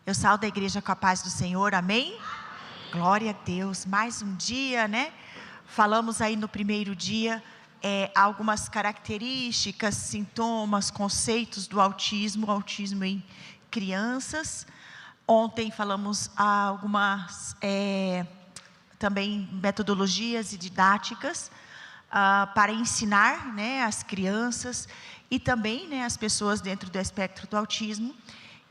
Eu saúdo a igreja com a paz do Senhor, amém? Glória a Deus, mais um dia, né? Falamos aí no primeiro dia algumas características, sintomas, conceitos do autismo em crianças. Ontem falamos algumas também metodologias e didáticas para ensinar, né, as crianças e também, né, as pessoas dentro do espectro do autismo.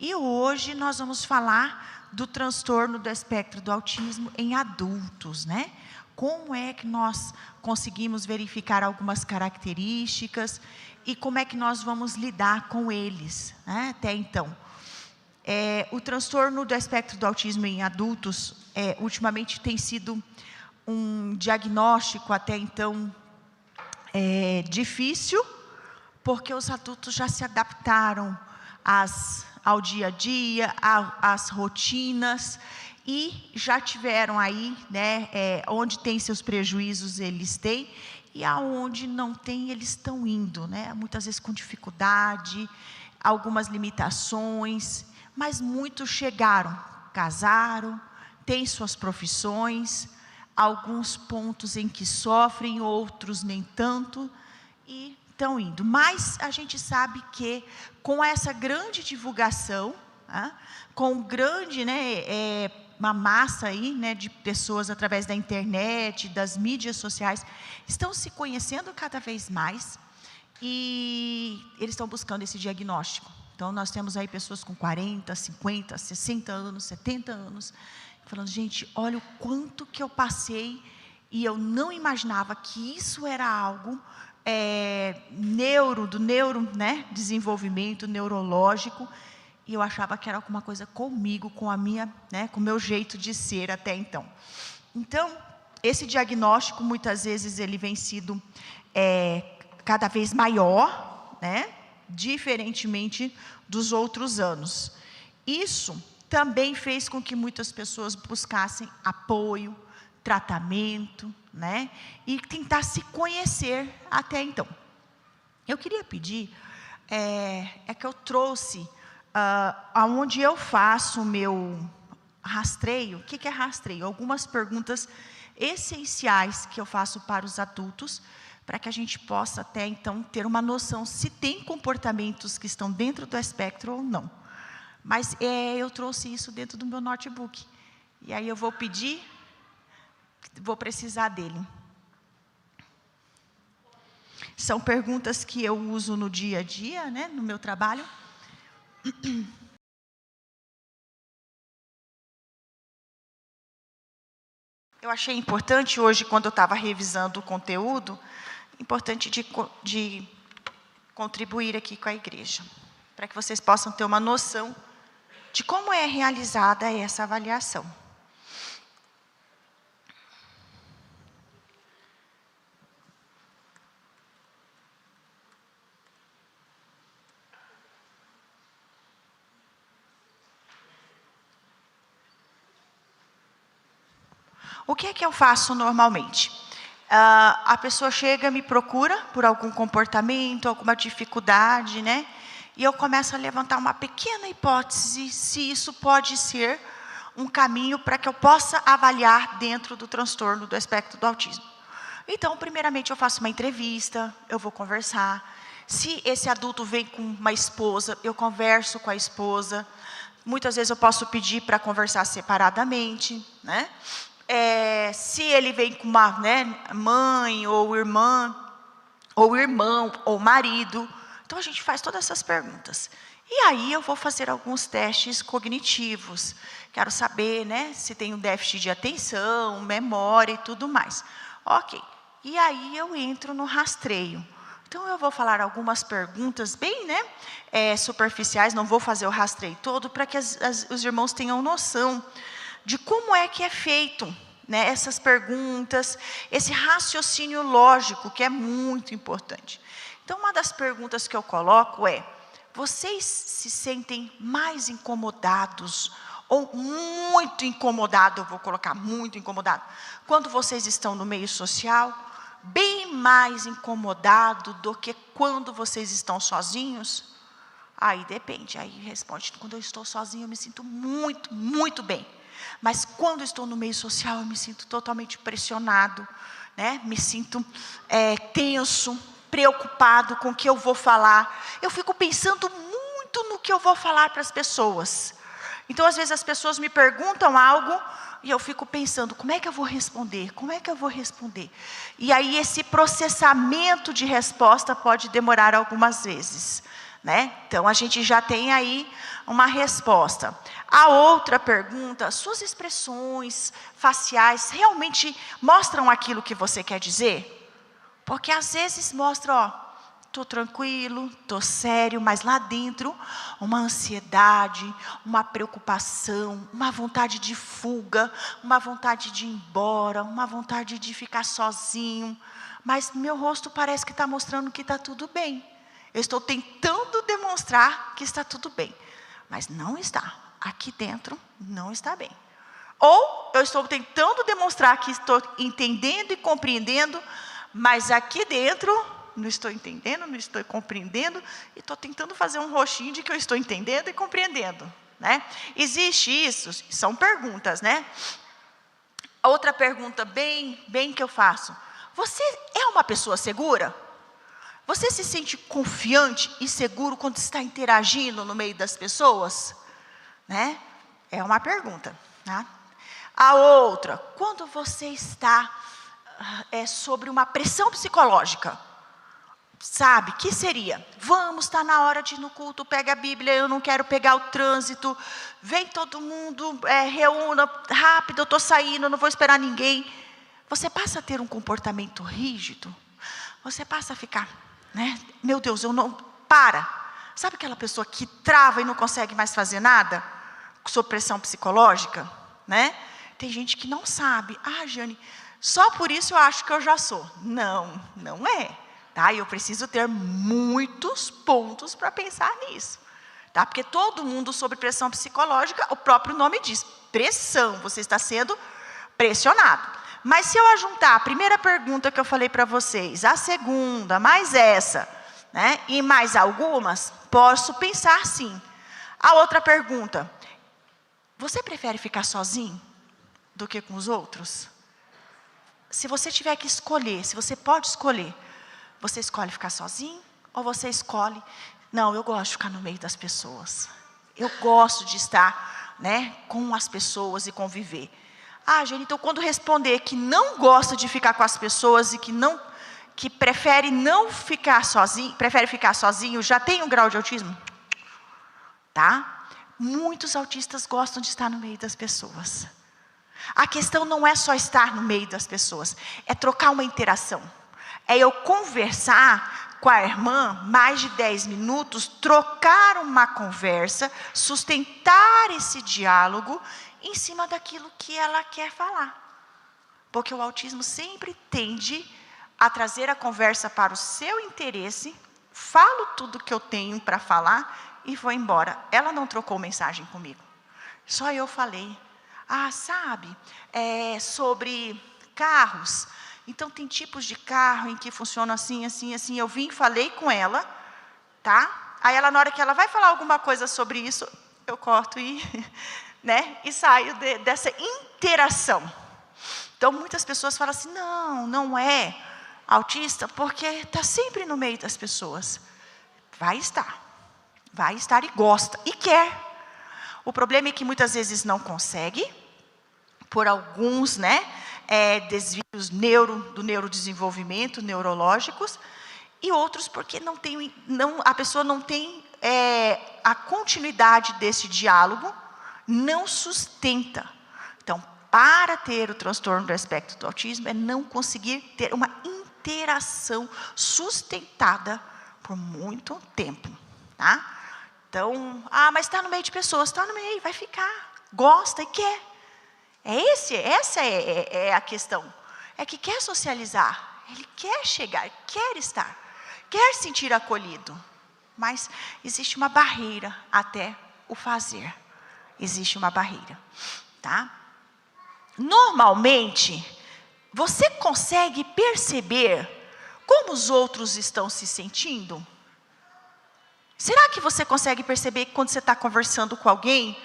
E hoje nós vamos falar do transtorno do espectro do autismo em adultos, né? Como é que nós conseguimos verificar algumas características e como é que nós vamos lidar com eles, né, até então. O transtorno do espectro do autismo em adultos, ultimamente tem sido um diagnóstico até então difícil, porque os adultos já se adaptaram ao dia a dia, às rotinas, e já tiveram aí, né, onde tem seus prejuízos eles têm, e aonde não tem eles estão indo, né, muitas vezes com dificuldade, algumas limitações, mas muitos chegaram, casaram, têm suas profissões, alguns pontos em que sofrem, outros nem tanto, e estão indo. Mas a gente sabe que com essa grande divulgação, com grande, né, uma massa aí, né, de pessoas através da internet, das mídias sociais, estão se conhecendo cada vez mais e eles estão buscando esse diagnóstico. Então nós temos aí pessoas com 40, 50, 60 anos, 70 anos, falando, gente, olha o quanto que eu passei e eu não imaginava que isso era algo né, desenvolvimento neurológico, e eu achava que era alguma coisa comigo, com a minha, né, com o meu jeito de ser até então. Então, esse diagnóstico, muitas vezes, ele vem sido cada vez maior, né, diferentemente dos outros anos. Isso também fez com que muitas pessoas buscassem apoio, tratamento, né, e tentar se conhecer até então. Eu queria pedir, que eu trouxe, aonde eu faço o meu rastreio. O que é rastreio? Algumas perguntas essenciais que eu faço para os adultos, para que a gente possa até então ter uma noção se tem comportamentos que estão dentro do espectro ou não. Mas eu trouxe isso dentro do meu notebook, e aí eu vou pedir, vou precisar dele. São perguntas que eu uso no dia a dia, né, no meu trabalho. Eu achei importante hoje, quando eu estava revisando o conteúdo, importante de contribuir aqui com a igreja, para que vocês possam ter uma noção de como é realizada essa avaliação. O que é que eu faço normalmente? A pessoa chega, me procura por algum comportamento, alguma dificuldade, né? E eu começo a levantar uma pequena hipótese, se isso pode ser um caminho para que eu possa avaliar dentro do transtorno do espectro do autismo. Então, primeiramente, eu faço uma entrevista, eu vou conversar. Se esse adulto vem com uma esposa, eu converso com a esposa. Muitas vezes eu posso pedir para conversar separadamente, né? Se ele vem com uma, né, mãe, ou irmã, ou irmão, ou marido, então a gente faz todas essas perguntas. E aí eu vou fazer alguns testes cognitivos. Quero saber, né, se tem um déficit de atenção, memória e tudo mais. Ok. E aí eu entro no rastreio. Então eu vou falar algumas perguntas bem, né, superficiais, não vou fazer o rastreio todo, para que os irmãos tenham noção de como é que é feito, né, essas perguntas, esse raciocínio lógico, que é muito importante. Então, uma das perguntas que eu coloco é: vocês se sentem mais incomodados, ou muito incomodado, eu vou colocar muito incomodado, quando vocês estão no meio social, bem mais incomodado do que quando vocês estão sozinhos? Aí depende, aí responde. Quando eu estou sozinho, eu me sinto muito, muito bem. Mas quando eu estou no meio social, eu me sinto totalmente pressionado, né? Me sinto tenso, preocupado com o que eu vou falar. Eu fico pensando muito no que eu vou falar para as pessoas. Então, às vezes, as pessoas me perguntam algo e eu fico pensando, como é que eu vou responder? Como é que eu vou responder? E aí, esse processamento de resposta pode demorar algumas vezes, né? Então, a gente já tem aí uma resposta. A outra pergunta, suas expressões faciais realmente mostram aquilo que você quer dizer? Porque às vezes mostra, estou tranquilo, estou sério, mas lá dentro uma ansiedade, uma preocupação, uma vontade de fuga, uma vontade de ir embora, uma vontade de ficar sozinho. Mas meu rosto parece que está mostrando que está tudo bem. Eu estou tentando demonstrar que está tudo bem, mas não está. Aqui dentro não está bem. Ou eu estou tentando demonstrar que estou entendendo e compreendendo, mas aqui dentro não estou entendendo, não estou compreendendo, e estou tentando fazer um rostinho de que eu estou entendendo e compreendendo, né? Existe isso? São perguntas, né? Outra pergunta bem que eu faço. Você é uma pessoa segura? Você se sente confiante e seguro quando está interagindo no meio das pessoas? Né? É uma pergunta, né? A outra, quando você está sobre uma pressão psicológica, sabe, que seria? Vamos, está na hora de ir no culto, pega a Bíblia, eu não quero pegar o trânsito, vem todo mundo, reúna, rápido, eu estou saindo, eu não vou esperar ninguém. Você passa a ter um comportamento rígido, você passa a ficar, né? Meu Deus, eu não, para. Sabe aquela pessoa que trava e não consegue mais fazer nada? Sob pressão psicológica, né? Tem gente que não sabe. Ah, Jane, só por isso eu acho que eu já sou. Não, não é. Tá? Eu preciso ter muitos pontos para pensar nisso. Tá? Porque todo mundo sob pressão psicológica, o próprio nome diz, pressão, você está sendo pressionado. Mas se eu ajuntar a primeira pergunta que eu falei para vocês, a segunda, mais essa, né, e mais algumas, posso pensar sim. A outra pergunta, você prefere ficar sozinho do que com os outros? Se você tiver que escolher, se você pode escolher, você escolhe ficar sozinho ou você escolhe, não, eu gosto de ficar no meio das pessoas. Eu gosto de estar, né, com as pessoas e conviver. Ah, Jane, então quando responder que não gosta de ficar com as pessoas e que prefere não ficar sozinho, prefere ficar sozinho, já tem um grau de autismo? Tá? Muitos autistas gostam de estar no meio das pessoas. A questão não é só estar no meio das pessoas, é trocar uma interação. É eu conversar com a irmã mais de 10 minutos, trocar uma conversa, sustentar esse diálogo em cima daquilo que ela quer falar. Porque o autismo sempre tende a trazer a conversa para o seu interesse, falo tudo que eu tenho para falar e vou embora. Ela não trocou mensagem comigo, só eu falei. Ah, sabe, sobre carros, então tem tipos de carro em que funcionam assim, assim, assim. Eu vim, falei com ela, tá? Aí ela, na hora que ela vai falar alguma coisa sobre isso, eu corto né, e saio dessa interação. Então, muitas pessoas falam assim, não é autista, porque está sempre no meio das pessoas. Vai estar e gosta, e quer. O problema é que muitas vezes não consegue, por alguns, né, desvios do neurodesenvolvimento, neurológicos, e outros porque a pessoa não tem a continuidade desse diálogo, não sustenta. Então, para ter o transtorno do espectro do autismo, é não conseguir ter uma interação sustentada por muito tempo, tá? Então, mas está no meio de pessoas, está no meio, vai ficar, gosta e quer. Essa é a questão. É que quer socializar, ele quer chegar, quer estar, quer sentir acolhido. Mas existe uma barreira até o fazer. Existe uma barreira, tá? Normalmente, você consegue perceber como os outros estão se sentindo? Será que você consegue perceber que quando você está conversando com alguém,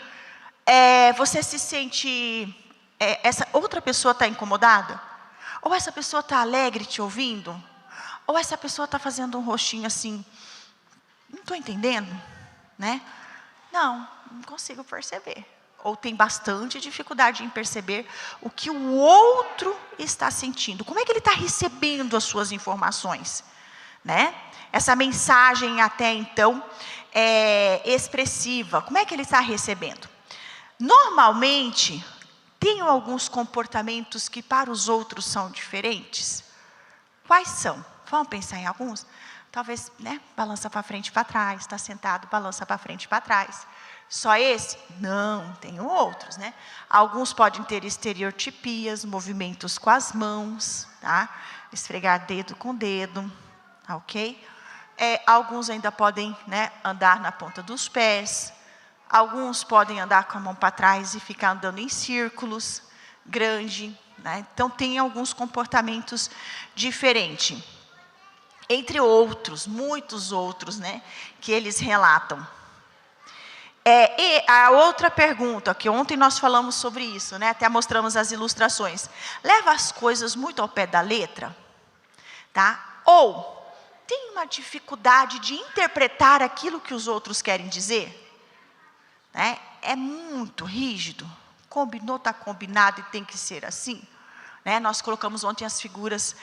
você se sente, essa outra pessoa está incomodada? Ou essa pessoa está alegre te ouvindo? Ou essa pessoa está fazendo um rostinho assim, não estou entendendo, né? Não consigo perceber. Ou tem bastante dificuldade em perceber o que o outro está sentindo. Como é que ele está recebendo as suas informações, né? Essa mensagem até então expressiva, como é que ele está recebendo? Normalmente, tem alguns comportamentos que para os outros são diferentes. Quais são? Vamos pensar em alguns? Talvez, né, balança para frente e para trás, está sentado, balança para frente e para trás. Só esse? Não, tem outros, né? Alguns podem ter estereotipias, movimentos com as mãos, tá? Esfregar dedo com dedo, ok? Alguns ainda podem, né, andar na ponta dos pés. Alguns podem andar com a mão para trás e ficar andando em círculos grande, né? Então, tem alguns comportamentos diferentes. Entre outros, muitos outros, né, que eles relatam. E a outra pergunta, que ontem nós falamos sobre isso, né, até mostramos as ilustrações. Leva as coisas muito ao pé da letra? Tá? Ou tem uma dificuldade de interpretar aquilo que os outros querem dizer? Né? É muito rígido. Combinou, está combinado e tem que ser assim. Né? Nós colocamos ontem as figuras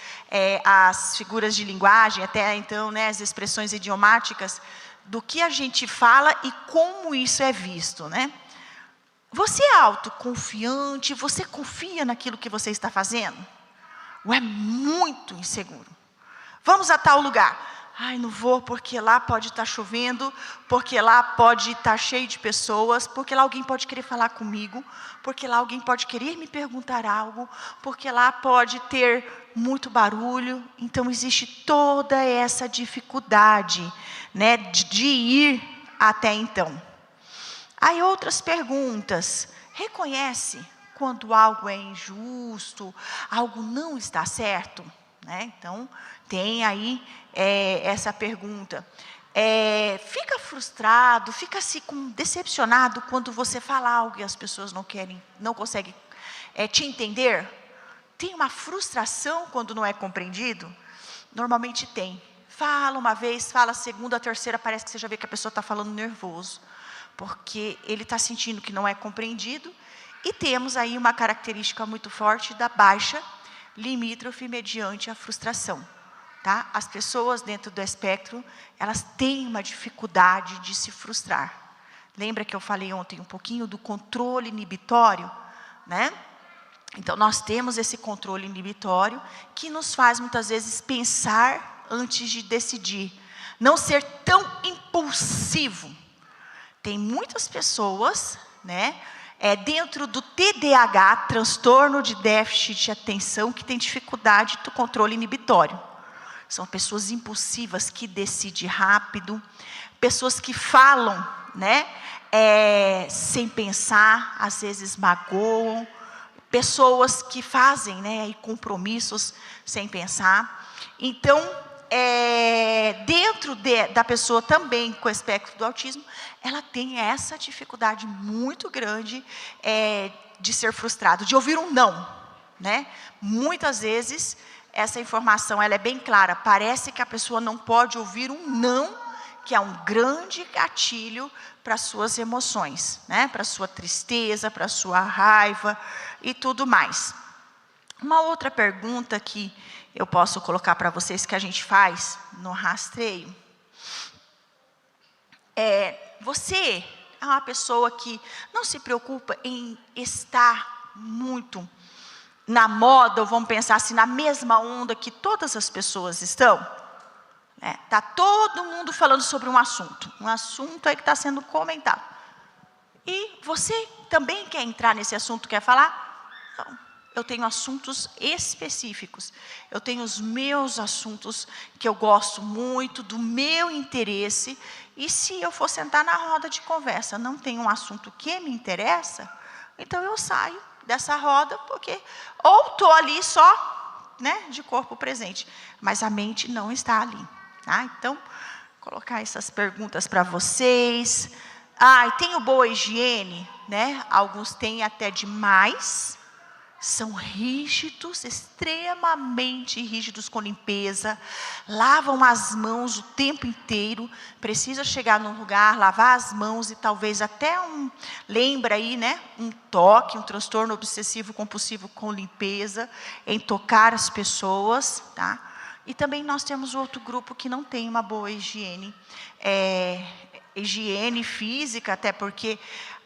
de linguagem, até então, né, as expressões idiomáticas, do que a gente fala e como isso é visto. Né? Você é autoconfiante? Você confia naquilo que você está fazendo? Ou é muito inseguro? Vamos a tal lugar. Ai, não vou porque lá pode estar chovendo, porque lá pode estar cheio de pessoas, porque lá alguém pode querer falar comigo, porque lá alguém pode querer me perguntar algo, porque lá pode ter muito barulho. Então, existe toda essa dificuldade, né, de ir até então. Aí outras perguntas. Reconhece quando algo é injusto, algo não está certo? Né? Então, tem aí essa pergunta. Fica frustrado, fica assim, decepcionado quando você fala algo e as pessoas não conseguem te entender? Tem uma frustração quando não é compreendido? Normalmente tem. Fala uma vez, fala a segunda, a terceira, parece que você já vê que a pessoa está falando nervoso, porque ele está sentindo que não é compreendido. E temos aí uma característica muito forte da baixa limítrofe mediante a frustração. Tá? As pessoas dentro do espectro, elas têm uma dificuldade de se frustrar. Lembra que eu falei ontem um pouquinho do controle inibitório? Né? Então, nós temos esse controle inibitório que nos faz, muitas vezes, pensar antes de decidir. Não ser tão impulsivo. Tem muitas pessoas, né, dentro do TDAH, transtorno de déficit de atenção, que tem dificuldade do controle inibitório. São pessoas impulsivas que decidem rápido, pessoas que falam, né, sem pensar, às vezes magoam, pessoas que fazem, né, compromissos sem pensar. Então, dentro da pessoa também com o espectro do autismo, ela tem essa dificuldade muito grande de ser frustrado, de ouvir um não. Né? Muitas vezes, essa informação ela é bem clara, parece que a pessoa não pode ouvir um não, que é um grande gatilho para as suas emoções, né? Para a sua tristeza, para a sua raiva e tudo mais. Uma outra pergunta que eu posso colocar para vocês, que a gente faz no rastreio, você é uma pessoa que não se preocupa em estar muito na moda, ou vamos pensar assim, na mesma onda que todas as pessoas estão? Está todo mundo falando sobre um assunto aí que está sendo comentado. E você também quer entrar nesse assunto, quer falar? Não. Eu tenho assuntos específicos. Eu tenho os meus assuntos que eu gosto muito, do meu interesse. E se eu for sentar na roda de conversa, não tem um assunto que me interessa, então eu saio dessa roda, porque ou estou ali só, né, de corpo presente, mas a mente não está ali. Tá? Então, colocar essas perguntas para vocês. Ah, e tenho boa higiene, né? Alguns têm até demais. São rígidos, extremamente rígidos com limpeza, lavam as mãos o tempo inteiro, precisa chegar num lugar, lavar as mãos e talvez até lembra aí, né, um toque, um transtorno obsessivo compulsivo com limpeza, em tocar as pessoas, tá? E também nós temos outro grupo que não tem uma boa higiene, higiene física, até porque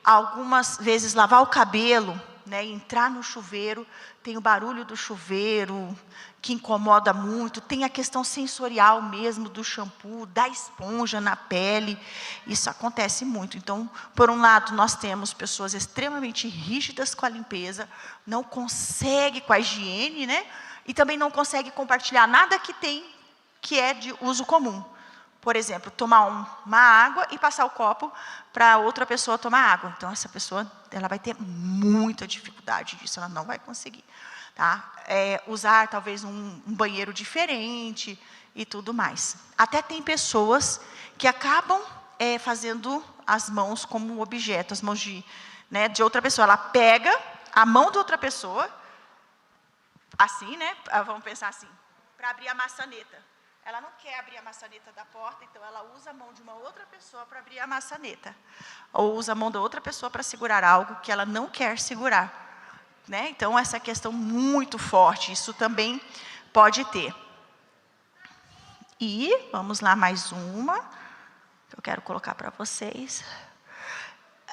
algumas vezes lavar o cabelo, né, entrar no chuveiro, tem o barulho do chuveiro, que incomoda muito, tem a questão sensorial mesmo do shampoo, da esponja na pele, isso acontece muito. Então, por um lado, nós temos pessoas extremamente rígidas com a limpeza, não consegue com a higiene, né, e também não consegue compartilhar nada que é de uso comum. Por exemplo, tomar uma água e passar o copo para outra pessoa tomar água. Então, essa pessoa ela vai ter muita dificuldade disso, ela não vai conseguir. Tá? Usar, talvez, um banheiro diferente e tudo mais. Até tem pessoas que acabam fazendo as mãos como objeto, as mãos de outra pessoa. Ela pega a mão de outra pessoa, assim, né? Vamos pensar assim, para abrir a maçaneta. Ela não quer abrir a maçaneta da porta, então ela usa a mão de uma outra pessoa para abrir a maçaneta. Ou usa a mão da outra pessoa para segurar algo que ela não quer segurar. Né? Então, essa questão muito forte, isso também pode ter. E, vamos lá, mais uma, que eu quero colocar para vocês.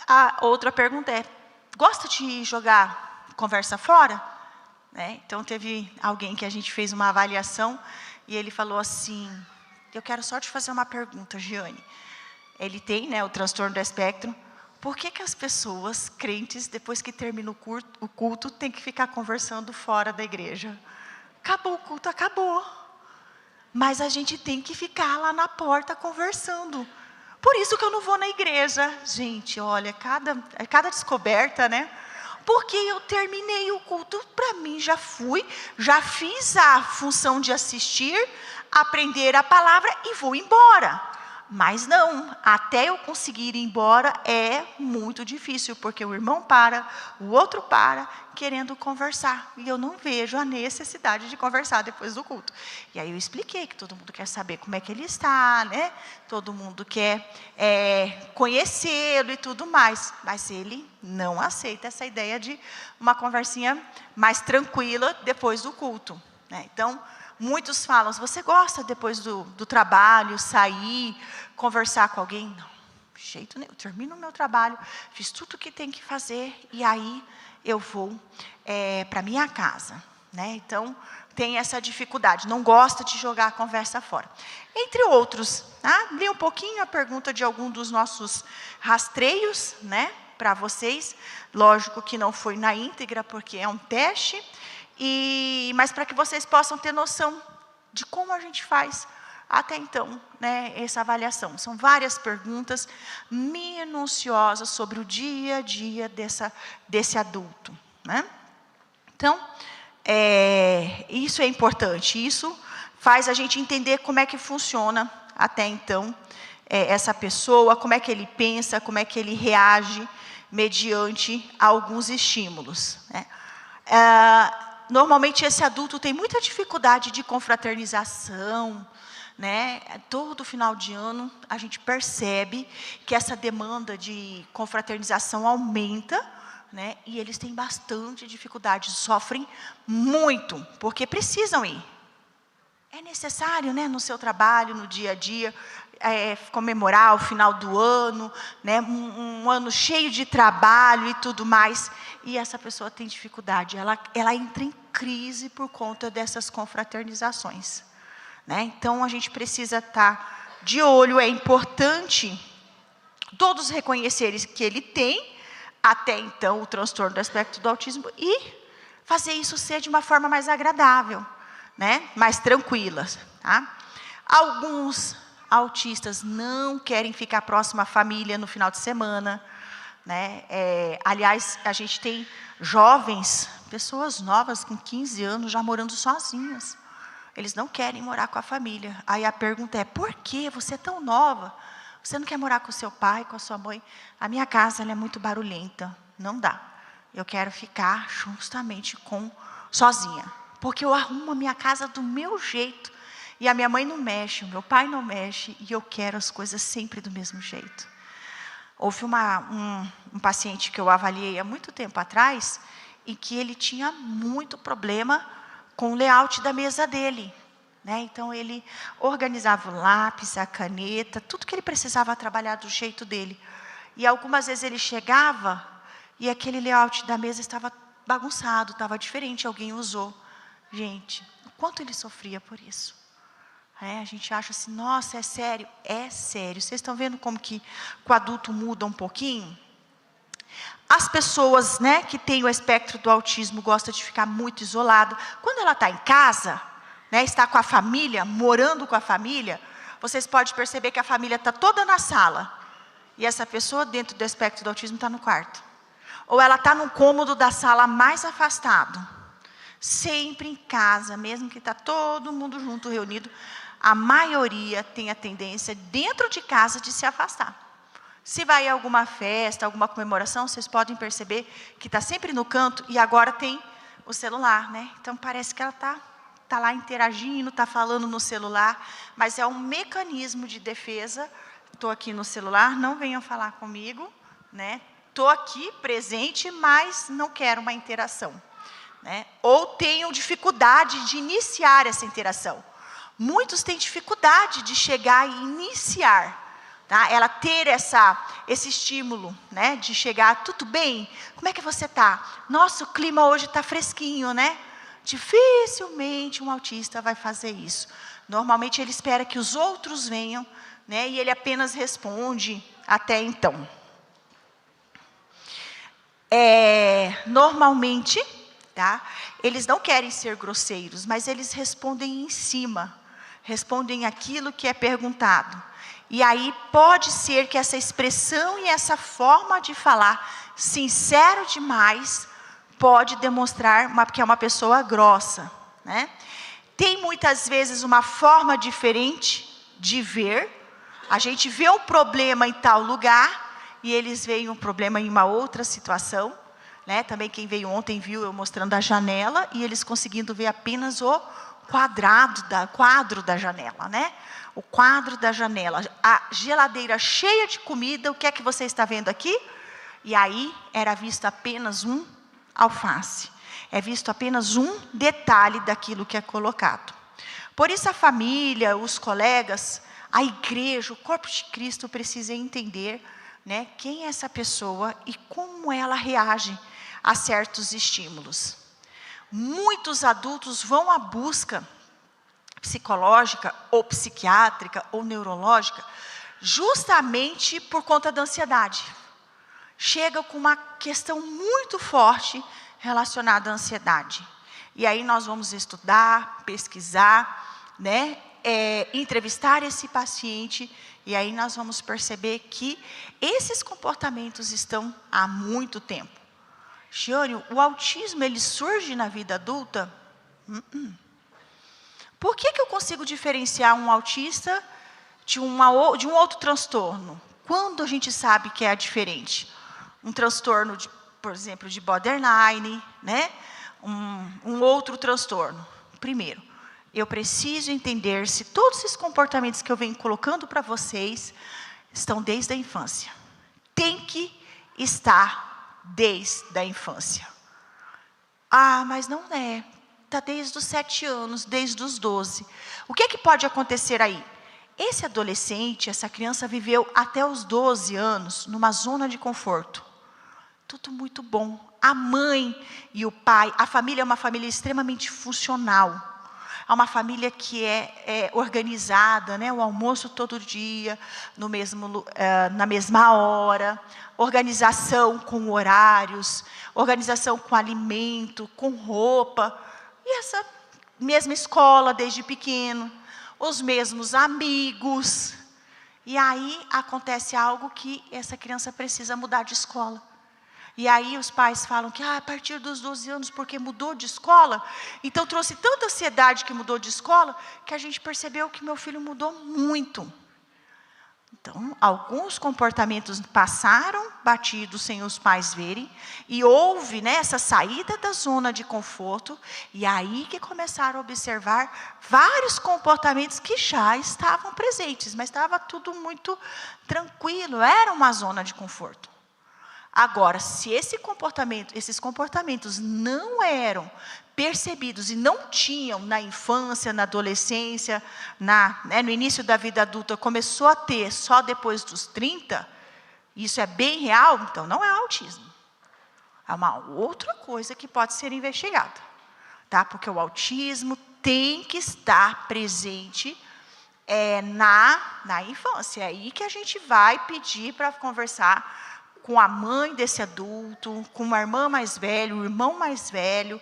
A outra pergunta é, gosta de jogar conversa fora? Né? Então, teve alguém que a gente fez uma avaliação, e ele falou assim, eu quero só te fazer uma pergunta, Giane. Ele tem, né, o transtorno do espectro. Por que as pessoas crentes, depois que termina o culto, tem que ficar conversando fora da igreja? Acabou o culto, acabou. Mas a gente tem que ficar lá na porta conversando. Por isso que eu não vou na igreja. Gente, olha, cada descoberta, né? Porque eu terminei o culto, para mim já fiz a função de assistir, aprender a palavra e vou embora. Mas não, até eu conseguir ir embora é muito difícil, porque o irmão para, o outro para, querendo conversar. E eu não vejo a necessidade de conversar depois do culto. E aí eu expliquei que todo mundo quer saber como é que ele está, né? Todo mundo quer conhecê-lo e tudo mais. Mas ele não aceita essa ideia de uma conversinha mais tranquila depois do culto. Né? Então, muitos falam, você gosta depois do trabalho, sair, conversar com alguém? Não, de jeito nenhum. Eu termino o meu trabalho, fiz tudo o que tem que fazer e aí eu vou para minha casa. Né? Então, tem essa dificuldade, não gosta de jogar a conversa fora. Entre outros, tá? Li um pouquinho a pergunta de algum dos nossos rastreios, né, para vocês. Lógico que não foi na íntegra, porque é um teste. Mas para que vocês possam ter noção de como a gente faz até então, né, essa avaliação. São várias perguntas minuciosas sobre o dia a dia desse adulto. Né? Então, isso é importante, isso faz a gente entender como é que funciona até então essa pessoa, como é que ele pensa, como é que ele reage mediante alguns estímulos. Né? Normalmente esse adulto tem muita dificuldade de confraternização, né? Todo final de ano a gente percebe que essa demanda de confraternização aumenta, né? E eles têm bastante dificuldade, sofrem muito, porque precisam ir. É necessário, né, no seu trabalho, no dia a dia, comemorar o final do ano, né, um ano cheio de trabalho e tudo mais, e essa pessoa tem dificuldade, ela entra em crise por conta dessas confraternizações. Né? Então, a gente precisa estar de olho, é importante todos reconhecerem que ele tem, até então, o transtorno do espectro do autismo, e fazer isso ser de uma forma mais agradável, né? Mais tranquila. Tá? Alguns autistas não querem ficar próximo à família no final de semana. Né? Aliás, a gente tem jovens, pessoas novas com 15 anos já morando sozinhas. Eles não querem morar com a família. Aí a pergunta é, por que você é tão nova? Você não quer morar com seu pai, com a sua mãe? A minha casa ela é muito barulhenta. Não dá. Eu quero ficar justamente sozinha. Porque eu arrumo a minha casa do meu jeito. E a minha mãe não mexe, o meu pai não mexe. E eu quero as coisas sempre do mesmo jeito. Houve um paciente que eu avaliei há muito tempo atrás, em que ele tinha muito problema com o layout da mesa dele. Né? Então, ele organizava o lápis, a caneta, tudo que ele precisava trabalhar do jeito dele. E algumas vezes ele chegava e aquele layout da mesa estava bagunçado, estava diferente, alguém usou. Gente, o quanto ele sofria por isso. A gente acha assim, nossa, é sério? É sério. Vocês estão vendo como que o adulto muda um pouquinho? As pessoas, né, que têm o espectro do autismo gostam de ficar muito isolada. Quando ela está em casa, né, está com a família, morando com a família, vocês podem perceber que a família está toda na sala. E essa pessoa, dentro do espectro do autismo, está no quarto. Ou ela está no cômodo da sala mais afastado. Sempre em casa, mesmo que está todo mundo junto, reunido, a maioria tem a tendência, dentro de casa, de se afastar. Se vai a alguma festa, alguma comemoração, vocês podem perceber que está sempre no canto e agora tem o celular, né? Então, parece que ela está lá interagindo, está falando no celular, mas é um mecanismo de defesa. Estou aqui no celular, não venham falar comigo, né? Estou aqui presente, mas não quero uma interação. Né? Ou tenham dificuldade de iniciar essa interação. Muitos têm dificuldade de chegar e iniciar. Tá? Ela ter esse estímulo, né? De chegar, tudo bem? Como é que você está? Nossa, o clima hoje está fresquinho, né? Dificilmente um autista vai fazer isso. Normalmente ele espera que os outros venham, né? E ele apenas responde até então. Normalmente, tá? Eles não querem ser grosseiros, mas eles respondem em cima. Respondem aquilo que é perguntado. E aí pode ser que essa expressão e essa forma de falar, sincero demais, pode demonstrar que é uma pessoa grossa. Né? Tem muitas vezes uma forma diferente de ver. A gente vê um problema em tal lugar e eles veem um problema em uma outra situação. Né? Também quem veio ontem viu eu mostrando a janela e eles conseguindo ver apenas o quadro da janela, né? O quadro da janela, a geladeira cheia de comida, o que é que você está vendo aqui? E aí era visto apenas um alface, é visto apenas um detalhe daquilo que é colocado. Por isso a família, os colegas, a igreja, o corpo de Cristo precisa entender, né, quem é essa pessoa e como ela reage a certos estímulos. Muitos adultos vão à busca psicológica, ou psiquiátrica, ou neurológica, justamente por conta da ansiedade. Chega com uma questão muito forte relacionada à ansiedade. E aí nós vamos estudar, pesquisar, né, entrevistar esse paciente, e aí nós vamos perceber que esses comportamentos estão há muito tempo. Gione, o autismo ele surge na vida adulta? Por que eu consigo diferenciar um autista de um outro transtorno? Quando a gente sabe que é diferente? Um transtorno, por exemplo, de borderline, né? Um outro transtorno. Primeiro, eu preciso entender se todos esses comportamentos que eu venho colocando para vocês estão desde a infância. Tem que estar desde a infância. Ah, mas não é. Está desde os 7 anos, desde os 12. O que é que pode acontecer aí? Esse adolescente, essa criança viveu até os 12 anos numa zona de conforto. Tudo muito bom. A mãe e o pai, a família é uma família extremamente funcional. É uma família que é organizada, né? O almoço todo dia, na mesma hora, organização com horários, organização com alimento, com roupa. E essa mesma escola desde pequeno, os mesmos amigos. E aí acontece algo que essa criança precisa mudar de escola. E aí os pais falam que a partir dos 12 anos, porque mudou de escola, então trouxe tanta ansiedade que mudou de escola, que a gente percebeu que meu filho mudou muito. Então, alguns comportamentos passaram batidos sem os pais verem, e houve, né, essa saída da zona de conforto, e aí que começaram a observar vários comportamentos que já estavam presentes, mas estava tudo muito tranquilo, era uma zona de conforto. Agora, se esses comportamentos não eram percebidos e não tinham na infância, na adolescência, no início da vida adulta, começou a ter só depois dos 30, isso é bem real, então não é autismo. É uma outra coisa que pode ser investigada, tá? Porque o autismo tem que estar presente na infância. É aí que a gente vai pedir para conversar com a mãe desse adulto, com uma irmã mais velha, o irmão mais velho,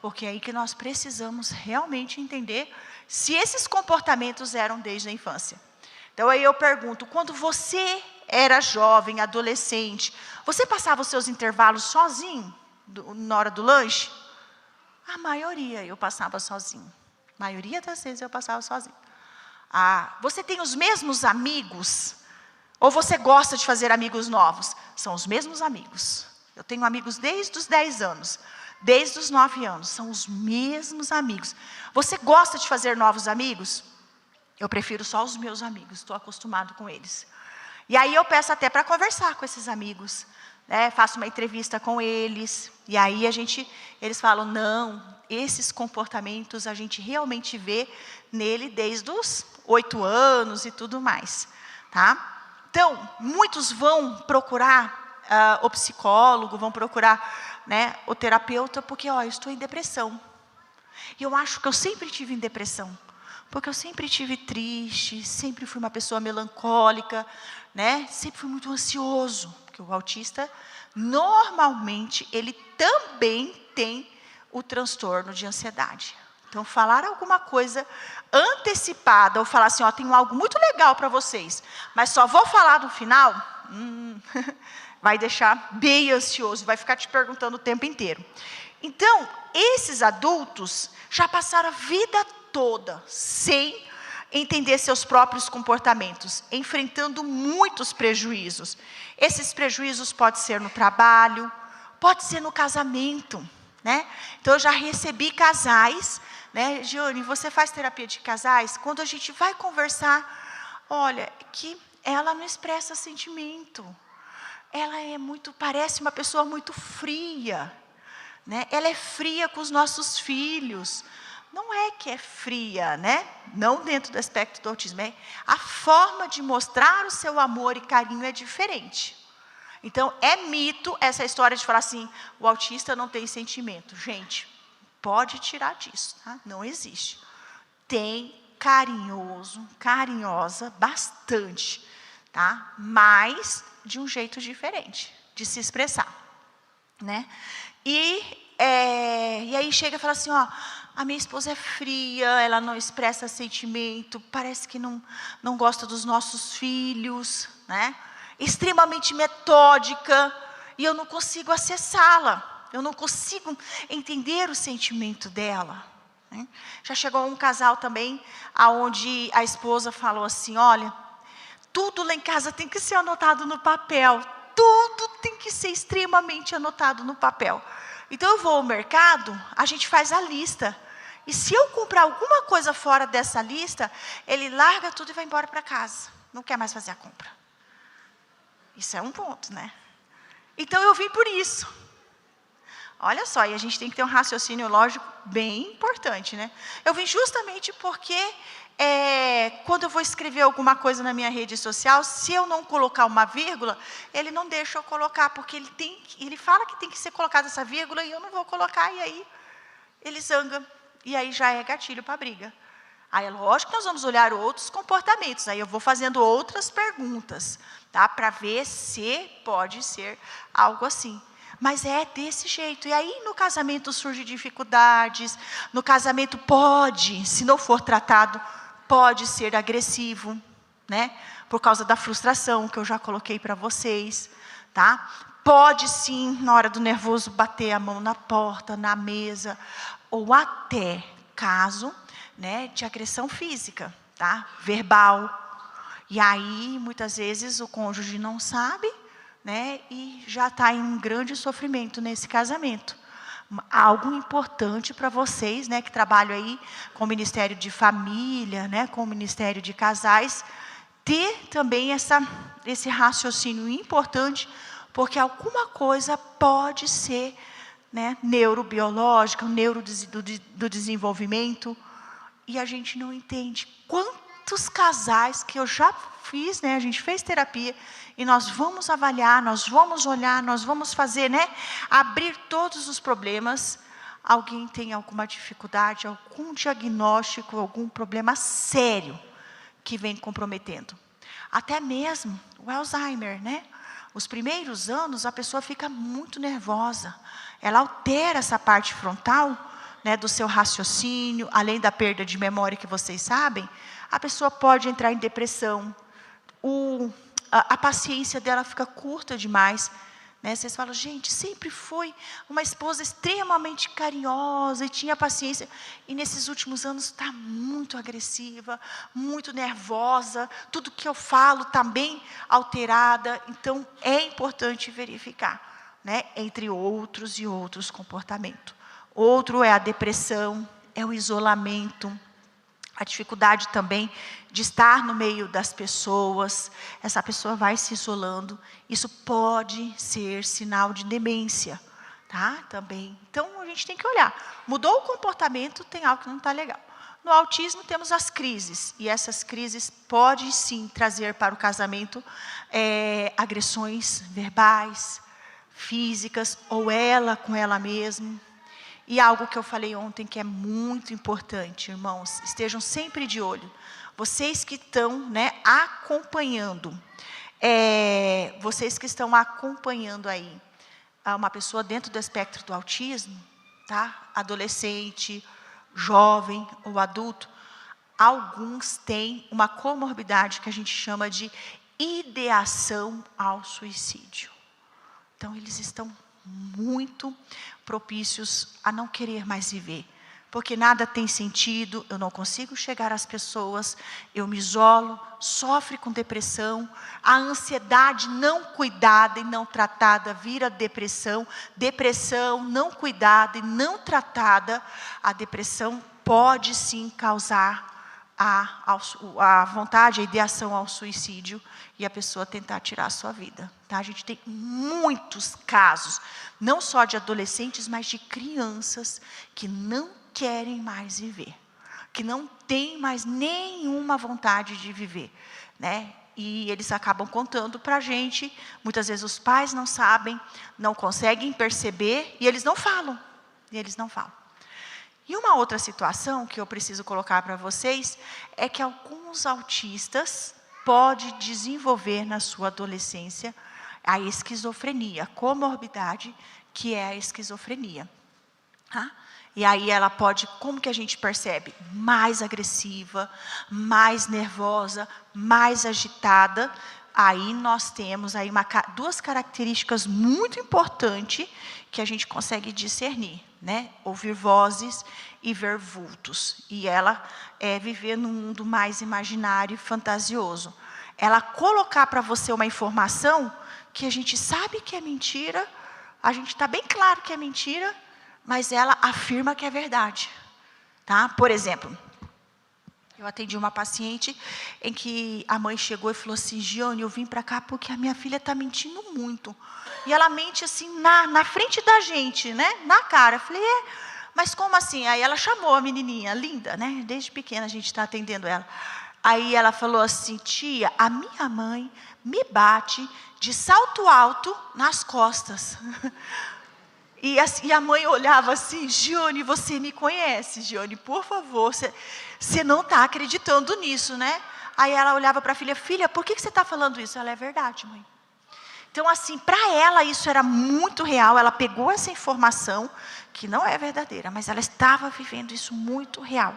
porque é aí que nós precisamos realmente entender se esses comportamentos eram desde a infância. Então aí eu pergunto, quando você era jovem, adolescente, você passava os seus intervalos sozinho, na hora do lanche? A maioria eu passava sozinho. A maioria das vezes eu passava sozinho. Você tem os mesmos amigos? Ou você gosta de fazer amigos novos? São os mesmos amigos. Eu tenho amigos desde os 10 anos, desde os 9 anos, são os mesmos amigos. Você gosta de fazer novos amigos? Eu prefiro só os meus amigos, estou acostumado com eles. E aí eu peço até para conversar com esses amigos, né? Faço uma entrevista com eles, e aí eles falam, não, esses comportamentos a gente realmente vê nele desde os 8 anos e tudo mais, tá? Então, muitos vão procurar o psicólogo, vão procurar, né, o terapeuta, porque eu estou em depressão. E eu acho que eu sempre tive em depressão, porque eu sempre tive triste, sempre fui uma pessoa melancólica, né, sempre fui muito ansioso, porque o autista, normalmente, ele também tem o transtorno de ansiedade. Então, falar alguma coisa antecipada, ou falar assim, tenho algo muito legal para vocês, mas só vou falar no final, vai deixar bem ansioso, vai ficar te perguntando o tempo inteiro. Então, esses adultos já passaram a vida toda sem entender seus próprios comportamentos, enfrentando muitos prejuízos. Esses prejuízos podem ser no trabalho, pode ser no casamento, né? Então, eu já recebi casais, né? Gione, você faz terapia de casais? Quando a gente vai conversar, olha, que ela não expressa sentimento. Ela parece uma pessoa muito fria, né? Ela é fria com os nossos filhos. Não é que é fria, né? Não dentro do aspecto do autismo. A forma de mostrar o seu amor e carinho é diferente. Então, é mito essa história de falar assim, o autista não tem sentimento. Gente, pode tirar disso, tá? Não existe. Tem carinhoso, carinhosa, bastante, tá? Mas de um jeito diferente de se expressar, né? E aí chega e fala assim, a minha esposa é fria, ela não expressa sentimento, parece que não gosta dos nossos filhos, né? Extremamente metódica, e eu não consigo acessá-la, eu não consigo entender o sentimento dela, né? Já chegou um casal também, onde a esposa falou assim, olha, tudo lá em casa tem que ser anotado no papel, tudo tem que ser extremamente anotado no papel. Então eu vou ao mercado, a gente faz a lista, e se eu comprar alguma coisa fora dessa lista, ele larga tudo e vai embora para casa, não quer mais fazer a compra. Isso é um ponto, né? Então eu vim por isso. Olha só, e a gente tem que ter um raciocínio lógico bem importante, né? Eu vim justamente porque quando eu vou escrever alguma coisa na minha rede social, se eu não colocar uma vírgula, ele não deixa eu colocar, porque ele fala que tem que ser colocada essa vírgula e eu não vou colocar, e aí ele zanga, e aí já é gatilho para briga. Aí é lógico que nós vamos olhar outros comportamentos, aí eu vou fazendo outras perguntas, tá? Para ver se pode ser algo assim. Mas é desse jeito. E aí no casamento surgem dificuldades, no casamento pode, se não for tratado, pode ser agressivo, né? Por causa da frustração que eu já coloquei para vocês, tá? pode sim, na hora do nervoso, bater a mão na porta, na mesa, ou até caso, né, de agressão física, tá? Verbal. E aí, muitas vezes, o cônjuge não sabe, né, e já está em um grande sofrimento nesse casamento. Algo importante para vocês, né, que trabalham aí com o Ministério de Família, né, com o Ministério de Casais, ter também esse raciocínio importante, porque alguma coisa pode ser, né, neurobiológica, do desenvolvimento, e a gente não entende. Quantos casais que eu já fiz, né, a gente fez terapia, e nós vamos avaliar, nós vamos olhar, nós vamos fazer, né, abrir todos os problemas. Alguém tem alguma dificuldade, algum diagnóstico, algum problema sério que vem comprometendo. Até mesmo o Alzheimer, né? Os primeiros anos a pessoa fica muito nervosa. Ela altera essa parte frontal, né, do seu raciocínio, além da perda de memória que vocês sabem, a pessoa pode entrar em depressão. A paciência dela fica curta demais, né? Vocês falam, gente, sempre foi uma esposa extremamente carinhosa e tinha paciência, e nesses últimos anos está muito agressiva, muito nervosa, tudo que eu falo está bem alterada. Então é importante verificar, né, entre outros e outros comportamentos. Outro é a depressão, é o isolamento, a dificuldade também de estar no meio das pessoas. Essa pessoa vai se isolando. Isso pode ser sinal de demência, tá? Também. Então, a gente tem que olhar. Mudou o comportamento, tem algo que não está legal. No autismo, temos as crises. E essas crises podem, sim, trazer para o casamento agressões verbais, físicas, ou ela com ela mesma. E algo que eu falei ontem que é muito importante, irmãos, estejam sempre de olho. Vocês que estão, né, acompanhando, aí uma pessoa dentro do espectro do autismo, tá? Adolescente, jovem ou adulto, alguns têm uma comorbidade que a gente chama de ideação ao suicídio. Então, eles estão muito propícios a não querer mais viver, porque nada tem sentido, eu não consigo chegar às pessoas, eu me isolo, sofre com depressão, a ansiedade não cuidada e não tratada vira depressão, depressão não cuidada e não tratada, a depressão pode sim causar a vontade, a ideação ao suicídio, e a pessoa tentar tirar a sua vida. Tá? A gente tem muitos casos, não só de adolescentes, mas de crianças que não querem mais viver, que não têm mais nenhuma vontade de viver, né? E eles acabam contando para a gente, muitas vezes os pais não sabem, não conseguem perceber, e eles não falam, E uma outra situação que eu preciso colocar para vocês, é que alguns autistas podem desenvolver na sua adolescência a esquizofrenia, a comorbidade que é a esquizofrenia. Tá? E aí ela pode, como que a gente percebe? Mais agressiva, mais nervosa, mais agitada. Aí nós temos aí duas características muito importantes que a gente consegue discernir, né? Ouvir vozes e ver vultos. E ela viver num mundo mais imaginário e fantasioso. Ela colocar para você uma informação que a gente sabe que é mentira, a gente está bem claro que é mentira, mas ela afirma que é verdade. Tá? Por exemplo, eu atendi uma paciente em que a mãe chegou e falou assim, Giane, eu vim para cá porque a minha filha está mentindo muito. E ela mente assim, na frente da gente, né? Na cara. Eu falei, mas como assim? Aí ela chamou a menininha, linda, né? Desde pequena a gente está atendendo ela. Aí ela falou assim, tia, a minha mãe me bate de salto alto nas costas. E a mãe olhava assim, Giane, você me conhece, Giane, por favor, você não está acreditando nisso, né? Aí ela olhava para a filha, filha, por que você está falando isso? Ela, é verdade, mãe. Então, assim, para ela isso era muito real, ela pegou essa informação, que não é verdadeira, mas ela estava vivendo isso muito real.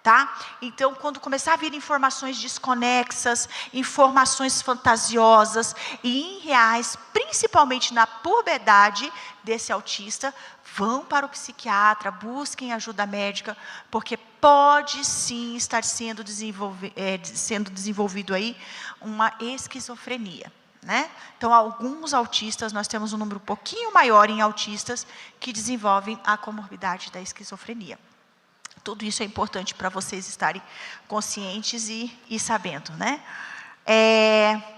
Tá? Então, quando começar a vir informações desconexas, informações fantasiosas e irreais, principalmente na puberdade desse autista, vão para o psiquiatra, busquem ajuda médica, porque pode sim estar sendo desenvolvido aí uma esquizofrenia. Né? Então, alguns autistas, nós temos um número um pouquinho maior em autistas que desenvolvem a comorbidade da esquizofrenia. Tudo isso é importante para vocês estarem conscientes e sabendo, né?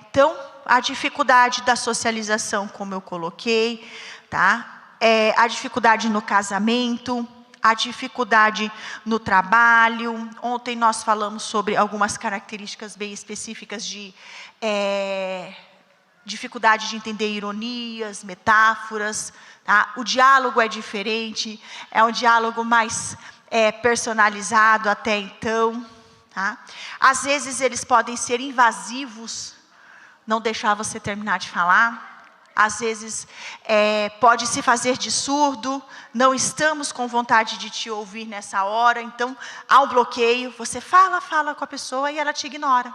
Então, a dificuldade da socialização, como eu coloquei, tá? A dificuldade no casamento, a dificuldade no trabalho. Ontem nós falamos sobre algumas características bem específicas de dificuldade de entender ironias, metáforas. Tá? O diálogo é diferente, é um diálogo mais personalizado até então. Tá? Às vezes eles podem ser invasivos, não deixar você terminar de falar. Às vezes pode se fazer de surdo, não estamos com vontade de te ouvir nessa hora, então há um bloqueio, você fala com a pessoa e ela te ignora.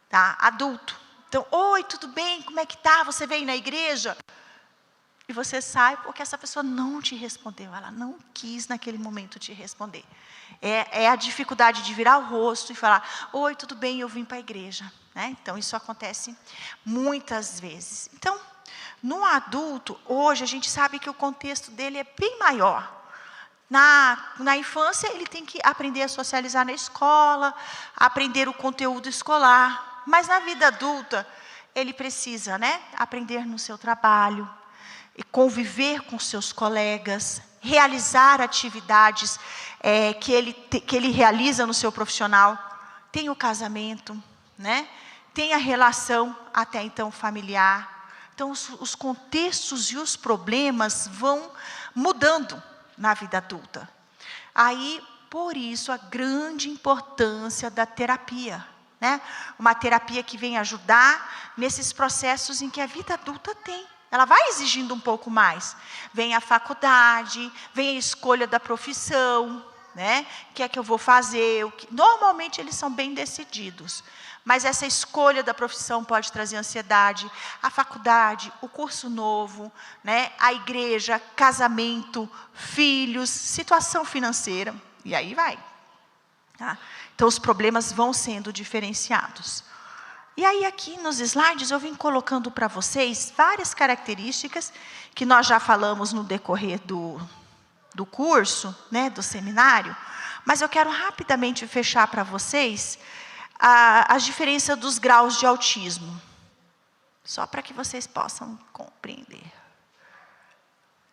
Tá? Adulto. Então, oi, tudo bem? Como é que tá? Você veio na igreja? E você sai porque essa pessoa não te respondeu, ela não quis naquele momento te responder. É a dificuldade de virar o rosto e falar, oi, tudo bem, eu vim para a igreja. Né? Então, isso acontece muitas vezes. Então, no adulto, hoje, a gente sabe que o contexto dele é bem maior. Na infância, ele tem que aprender a socializar na escola, aprender o conteúdo escolar. Mas na vida adulta, ele precisa, né, aprender no seu trabalho, e conviver com seus colegas, realizar atividades que ele realiza no seu profissional. Tem o casamento, né? Tem a relação até então familiar. Então, os contextos e os problemas vão mudando na vida adulta. Aí, por isso, a grande importância da terapia. Né? Uma terapia que vem ajudar nesses processos em que a vida adulta tem. Ela vai exigindo um pouco mais. Vem a faculdade, vem a escolha da profissão, né? O que é que eu vou fazer? Normalmente eles são bem decididos. Mas essa escolha da profissão pode trazer ansiedade. A faculdade, o curso novo, né? A igreja, casamento, filhos, situação financeira. E aí vai. Tá? Então, os problemas vão sendo diferenciados. E aí, aqui nos slides, eu vim colocando para vocês várias características que nós já falamos no decorrer do curso, né, do seminário, mas eu quero rapidamente fechar para vocês as diferenças dos graus de autismo, só para que vocês possam compreender.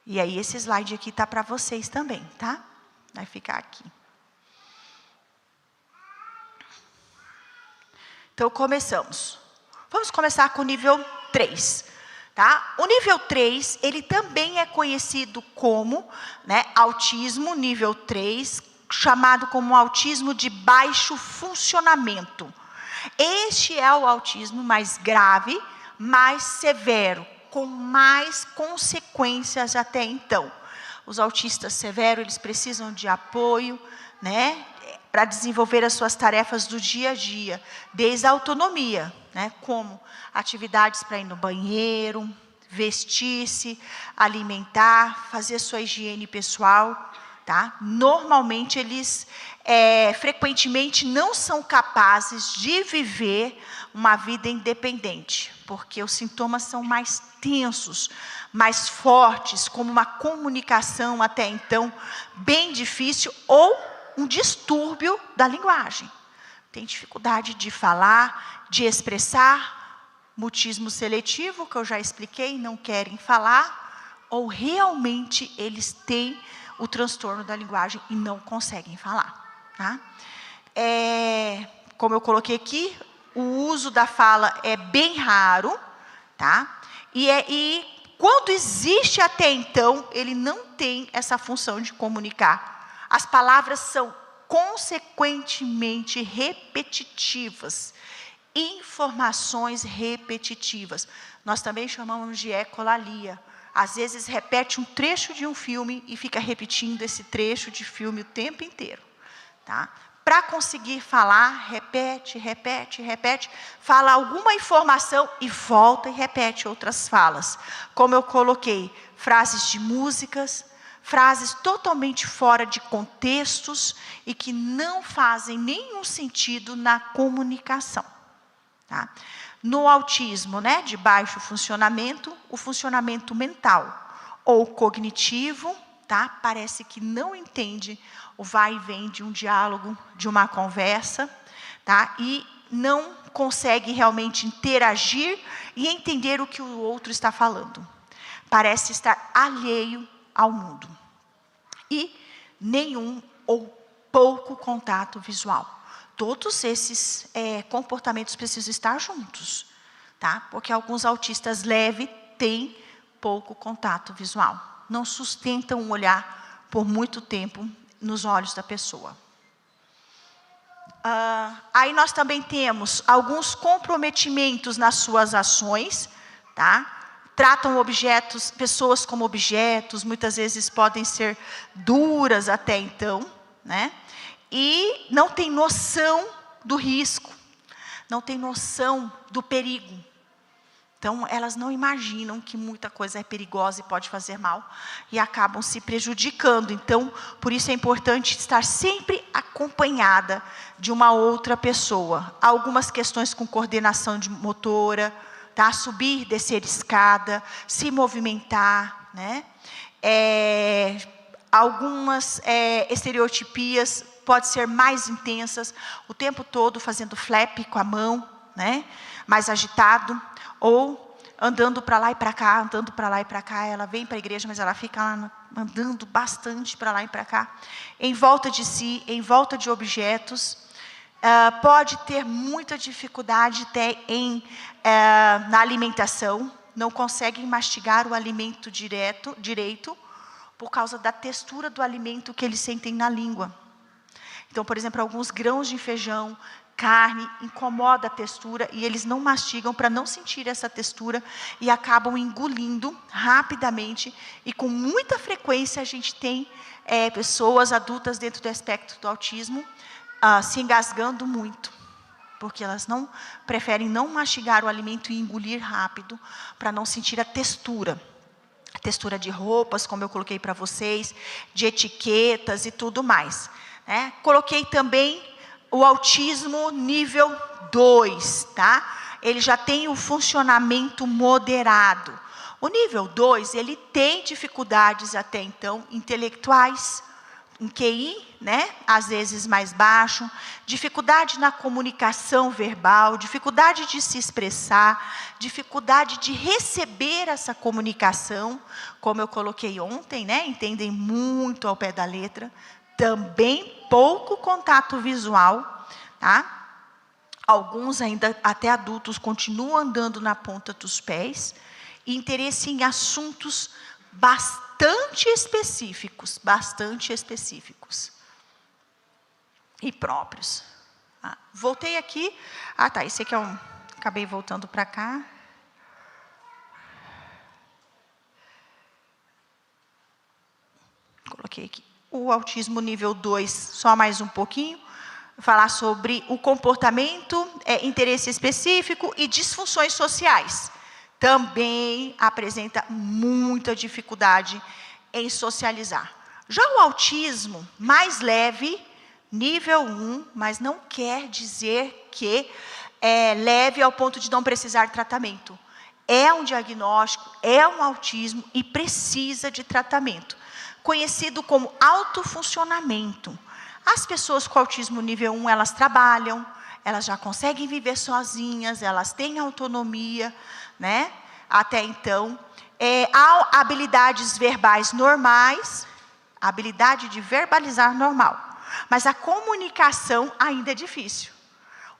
E aí, esse slide aqui está para vocês também, tá? Vai ficar aqui. Então, começamos. Vamos começar com o nível 3. Tá? O nível 3, ele também é conhecido como, né, autismo nível 3, chamado como autismo de baixo funcionamento. Este é o autismo mais grave, mais severo, com mais consequências até então. Os autistas severos, eles precisam de apoio, né, para desenvolver as suas tarefas do dia a dia, desde a autonomia, né, como atividades para ir no banheiro, vestir-se, alimentar, fazer sua higiene pessoal. Tá? Normalmente, eles frequentemente não são capazes de viver uma vida independente, porque os sintomas são mais tensos, mais fortes, como uma comunicação até então bem difícil ou um distúrbio da linguagem. Tem dificuldade de falar, de expressar, mutismo seletivo, que eu já expliquei, não querem falar, ou realmente eles têm o transtorno da linguagem e não conseguem falar. Tá? Como eu coloquei aqui, o uso da fala é bem raro, tá? E quando existe até então, ele não tem essa função de comunicar. As palavras são consequentemente repetitivas, informações repetitivas. Nós também chamamos de ecolalia. Às vezes repete um trecho de um filme e fica repetindo esse trecho de filme o tempo inteiro. Tá? para conseguir falar, repete, repete, repete, fala alguma informação e volta e repete outras falas. Como eu coloquei, frases de músicas, frases totalmente fora de contextos e que não fazem nenhum sentido na comunicação. Tá? No autismo, né, de baixo funcionamento, o funcionamento mental ou cognitivo, tá, parece que não entende o vai e vem de um diálogo, de uma conversa, tá, e não consegue realmente interagir e entender o que o outro está falando. Parece estar alheio ao mundo. E nenhum ou pouco contato visual. Todos esses comportamentos precisam estar juntos, tá? Porque alguns autistas leves têm pouco contato visual. Não sustentam um olhar por muito tempo nos olhos da pessoa. Aí nós também temos alguns comprometimentos nas suas ações, tá? Tratam objetos, pessoas como objetos, muitas vezes podem ser duras até então, né? E não tem noção do risco, não tem noção do perigo. Então, elas não imaginam que muita coisa é perigosa e pode fazer mal, e acabam se prejudicando. Então, por isso é importante estar sempre acompanhada de uma outra pessoa. Algumas questões com coordenação de motora, tá? Subir, descer escada, se movimentar, né? Algumas estereotipias podem ser mais intensas, o tempo todo fazendo flap com a mão, né? Mais agitado, ou andando para lá e para cá, andando para lá e para cá. Ela vem para a igreja, mas ela fica lá andando bastante para lá e para cá, em volta de si, em volta de objetos. Pode ter muita dificuldade até na alimentação, não conseguem mastigar o alimento direito, por causa da textura do alimento que eles sentem na língua. Então, por exemplo, alguns grãos de feijão, carne, incomoda a textura e eles não mastigam para não sentir essa textura e acabam engolindo rapidamente. E com muita frequência a gente tem pessoas adultas dentro do espectro do autismo se engasgando muito, porque elas preferem não mastigar o alimento e engolir rápido para não sentir a textura de roupas, como eu coloquei para vocês, de etiquetas e tudo mais. Né? Coloquei também o autismo nível 2, tá? Ele já tem o funcionamento moderado. O nível 2, ele tem dificuldades até então intelectuais, em QI, né? Às vezes mais baixo, dificuldade na comunicação verbal, dificuldade de se expressar, dificuldade de receber essa comunicação, como eu coloquei ontem, né? Entendem muito ao pé da letra. Também pouco contato visual, tá? Alguns ainda, até adultos, continuam andando na ponta dos pés, e interesse em assuntos bastante específicos e próprios. Voltei aqui, tá, esse aqui acabei voltando para cá. Coloquei aqui. O autismo nível 2, só mais um pouquinho, falar sobre o comportamento, interesse específico e disfunções sociais. Também apresenta muita dificuldade em socializar. Já o autismo mais leve, nível 1, mas não quer dizer que é leve ao ponto de não precisar de tratamento. É um diagnóstico, é um autismo e precisa de tratamento. Conhecido como autofuncionamento. As pessoas com autismo nível 1, elas trabalham, elas já conseguem viver sozinhas, elas têm autonomia, né? Até então. Há habilidades verbais normais, habilidade de verbalizar normal. Mas a comunicação ainda é difícil.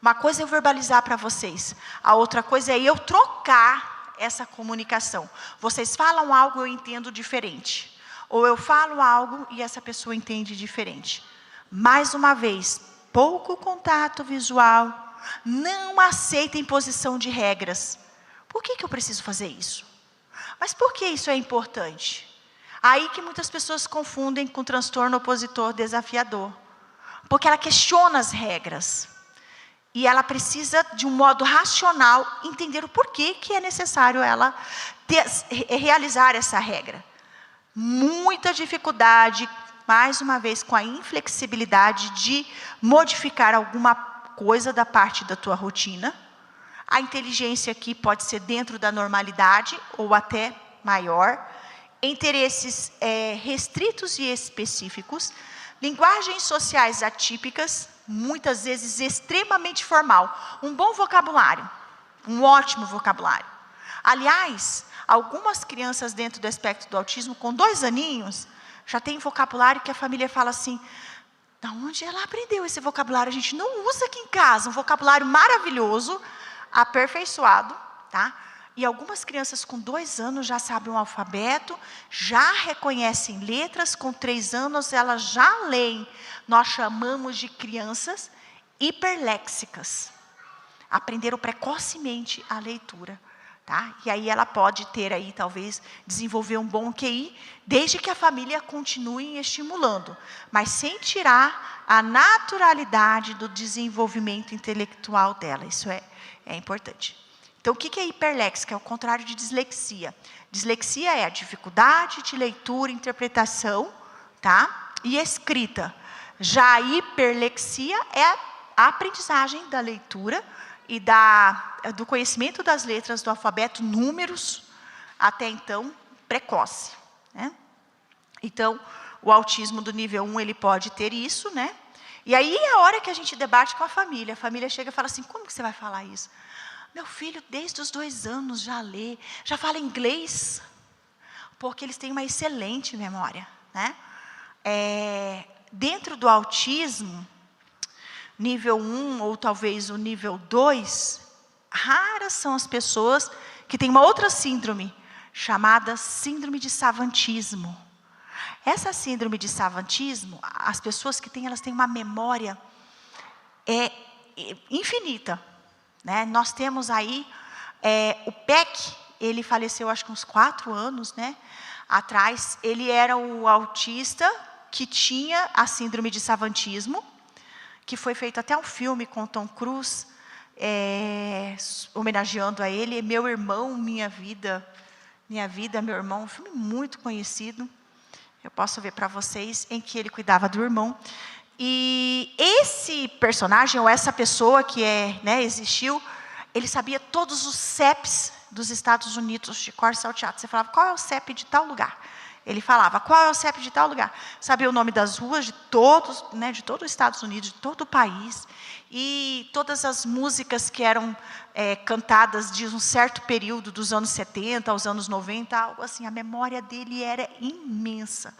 Uma coisa é eu verbalizar para vocês, a outra coisa é eu trocar essa comunicação. Vocês falam algo, eu entendo diferente. Ou eu falo algo e essa pessoa entende diferente. Mais uma vez, pouco contato visual, não aceita imposição de regras. Por que eu preciso fazer isso? Mas por que isso é importante? Aí que muitas pessoas confundem com transtorno opositor desafiador. porque ela questiona as regras. E ela precisa, de um modo racional, entender o porquê que é necessário ela realizar essa regra. Muita dificuldade, mais uma vez, com a inflexibilidade de modificar alguma coisa da parte da tua rotina. A inteligência aqui pode ser dentro da normalidade ou até maior. Interesses restritos e específicos. Linguagens sociais atípicas, muitas vezes extremamente formal. Um bom vocabulário, um ótimo vocabulário. Aliás, algumas crianças dentro do espectro do autismo, com 2 aninhos, já tem vocabulário que a família fala assim, da onde ela aprendeu esse vocabulário? A gente não usa aqui em casa, um vocabulário maravilhoso, aperfeiçoado, tá? E algumas crianças com 2 anos já sabem o alfabeto, já reconhecem letras, com 3 anos elas já leem. Nós chamamos de crianças hiperléxicas. Aprenderam precocemente a leitura. Tá? E aí ela pode ter aí, talvez, desenvolver um bom QI, desde que a família continue estimulando, mas sem tirar a naturalidade do desenvolvimento intelectual dela. Isso é importante. Então, o que é hiperléxica? É o contrário de dislexia. Dislexia é a dificuldade de leitura, interpretação, tá? E escrita. Já a hiperlexia é a aprendizagem da leitura e do conhecimento das letras do alfabeto, números, até então, precoce. Né? Então, o autismo do nível 1, ele pode ter isso, né? E aí é a hora que a gente debate com a família chega e fala assim, como que você vai falar isso? Meu filho, desde os 2 anos, já lê, já fala inglês, porque eles têm uma excelente memória. Né? Dentro do autismo, nível 1 ou talvez o nível 2, raras são as pessoas que têm uma outra síndrome, chamada síndrome de savantismo. Essa síndrome de savantismo, as pessoas que têm, elas têm uma memória infinita. Né? Nós temos aí, o Peck, ele faleceu acho que uns 4 anos, né, atrás. Ele era o autista que tinha a síndrome de savantismo, que foi feito até um filme com Tom Cruise, homenageando a ele, Meu Irmão, Minha Vida, Meu Irmão, um filme muito conhecido, eu posso ver para vocês, em que ele cuidava do irmão. E esse personagem, ou essa pessoa que existiu, ele sabia todos os CEPs dos Estados Unidos de cor salteado. Você falava, qual é o CEP de tal lugar? Ele falava, qual é o CEP de tal lugar? Sabia o nome das ruas de todos, de todo os Estados Unidos, de todo o país. E todas as músicas que eram cantadas de um certo período, dos anos 70 aos anos 90, algo assim. A memória dele era imensa.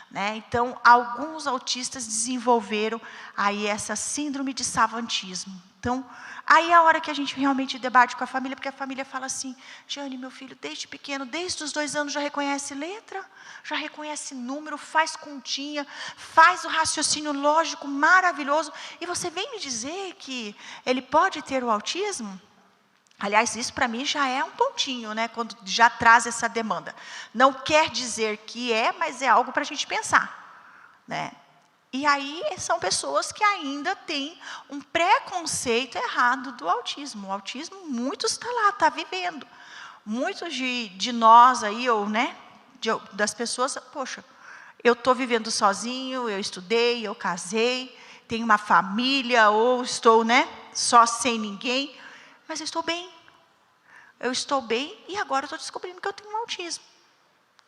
Né? Então, alguns autistas desenvolveram aí essa síndrome de savantismo. Então, aí é a hora que a gente realmente debate com a família, porque a família fala assim, Jane, meu filho, desde pequeno, desde os 2 anos, já reconhece letra, já reconhece número, faz continha, faz o raciocínio lógico maravilhoso, e você vem me dizer que ele pode ter o autismo? Aliás, isso para mim já é um pontinho, né, quando já traz essa demanda. Não quer dizer que mas é algo para a gente pensar. Né? E aí são pessoas que ainda têm um preconceito errado do autismo. O autismo, muitos está lá, está vivendo. Muitos de nós aí, ou das pessoas, poxa, eu estou vivendo sozinho, eu estudei, eu casei, tenho uma família, ou estou só sem ninguém, mas eu estou bem. Eu estou bem e agora eu estou descobrindo que eu tenho um autismo.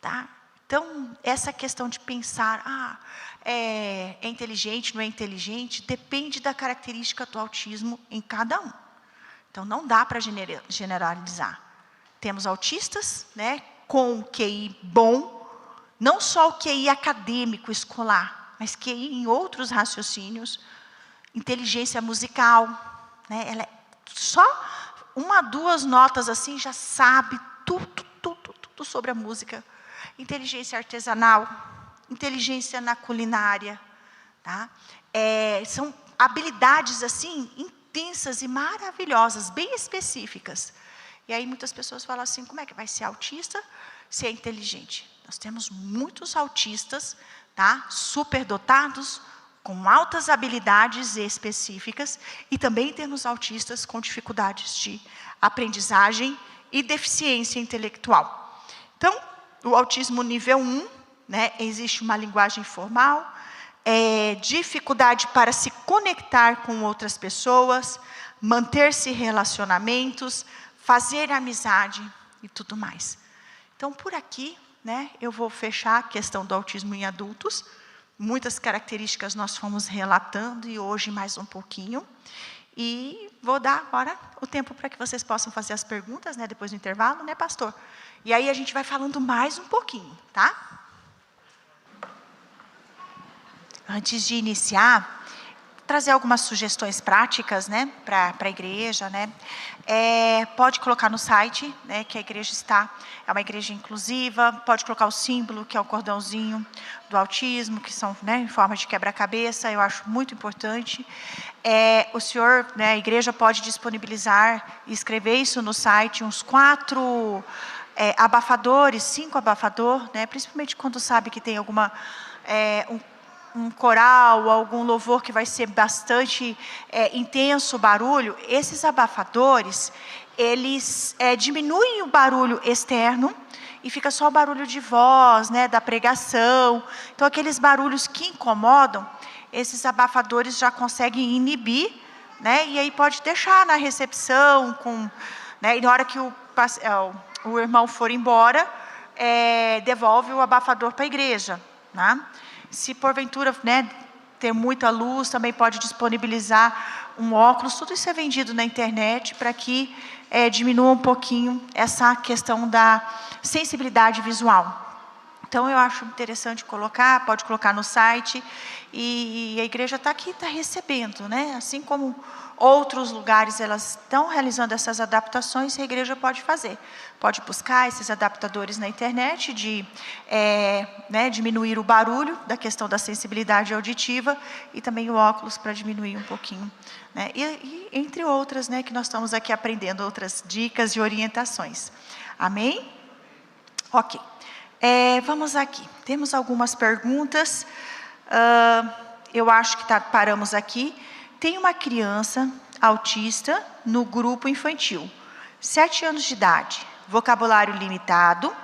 Tá? Então, essa questão de pensar, é inteligente, não é inteligente, depende da característica do autismo em cada um. Então, não dá para generalizar. Temos autistas, com QI bom, não só o QI acadêmico, escolar, mas QI em outros raciocínios, inteligência musical, ela é só 1, 2 notas assim, já sabe tudo sobre a música. Inteligência artesanal, inteligência na culinária. Tá? São habilidades assim, intensas e maravilhosas, bem específicas. E aí muitas pessoas falam assim, como é que vai ser autista se é inteligente? Nós temos muitos autistas, tá? Superdotados, com altas habilidades específicas, e também temos autistas com dificuldades de aprendizagem e deficiência intelectual. Então, o autismo nível 1, né, existe uma linguagem formal, dificuldade para se conectar com outras pessoas, manter-se em relacionamentos, fazer amizade e tudo mais. Então, por aqui, né, eu vou fechar a questão do autismo em adultos. Muitas características nós fomos relatando, e hoje mais um pouquinho. E vou dar agora o tempo para que vocês possam fazer as perguntas, né, depois do intervalo, né, pastor? E aí a gente vai falando mais um pouquinho, tá? Antes de iniciar, trazer algumas sugestões práticas, né, para a igreja, né? Pode colocar no site, né, que a igreja é uma igreja inclusiva. Pode colocar o símbolo, que é o cordãozinho do autismo, que são, né, em forma de quebra-cabeça. Eu acho muito importante. O senhor, né, a igreja pode disponibilizar e escrever isso no site, uns 5 abafador, né, principalmente quando sabe que tem alguma um coral, algum louvor que vai ser bastante intenso o barulho. Esses abafadores, eles diminuem o barulho externo e fica só o barulho de voz, né, da pregação. Então, aqueles barulhos que incomodam, esses abafadores já conseguem inibir, né, e aí pode deixar na recepção, né, e na hora que o irmão for embora, devolve o abafador para a igreja, né? Se porventura, né, ter muita luz, também pode disponibilizar um óculos. Tudo isso é vendido na internet para que diminua um pouquinho essa questão da sensibilidade visual. Então, eu acho interessante colocar, pode colocar no site, e a igreja está aqui, está recebendo, né? Assim como outros lugares elas estão realizando essas adaptações, a igreja pode fazer. Pode buscar esses adaptadores na internet, né, diminuir o barulho da questão da sensibilidade auditiva, e também o óculos para diminuir um pouquinho, né? E entre outras, né, que nós estamos aqui aprendendo, outras dicas e orientações. Amém? Ok. Vamos aqui. Temos algumas perguntas. Eu acho que paramos aqui. Tem uma criança autista no grupo infantil, 7 anos de idade, vocabulário limitado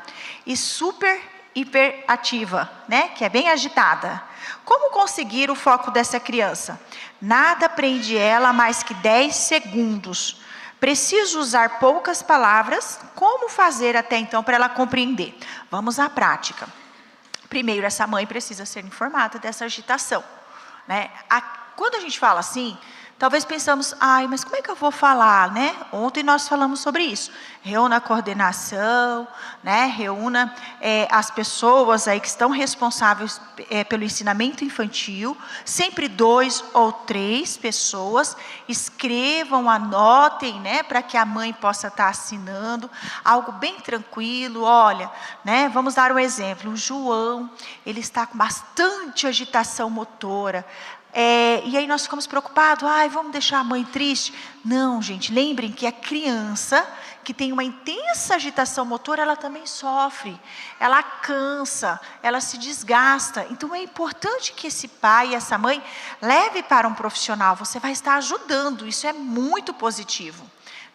e super hiperativa, né? Que é bem agitada. Como conseguir o foco dessa criança? Nada prende ela mais que 10 segundos. Preciso usar poucas palavras. Como fazer até então para ela compreender? Vamos à prática. Primeiro, essa mãe precisa ser informada dessa agitação, né? Quando a gente fala assim, talvez pensamos, mas como é que eu vou falar, né? Ontem nós falamos sobre isso. Reúna a coordenação, né? Reúna as pessoas aí que estão responsáveis pelo ensinamento infantil, sempre 2 ou 3 pessoas, escrevam, anotem, né? Para que a mãe possa estar assinando, algo bem tranquilo. Olha, né? Vamos dar um exemplo. O João, ele está com bastante agitação motora. E aí nós ficamos preocupados, vamos deixar a mãe triste. Não, gente, lembrem que a criança que tem uma intensa agitação motora, ela também sofre, ela cansa, ela se desgasta. Então é importante que esse pai e essa mãe leve para um profissional. Você vai estar ajudando, isso é muito positivo,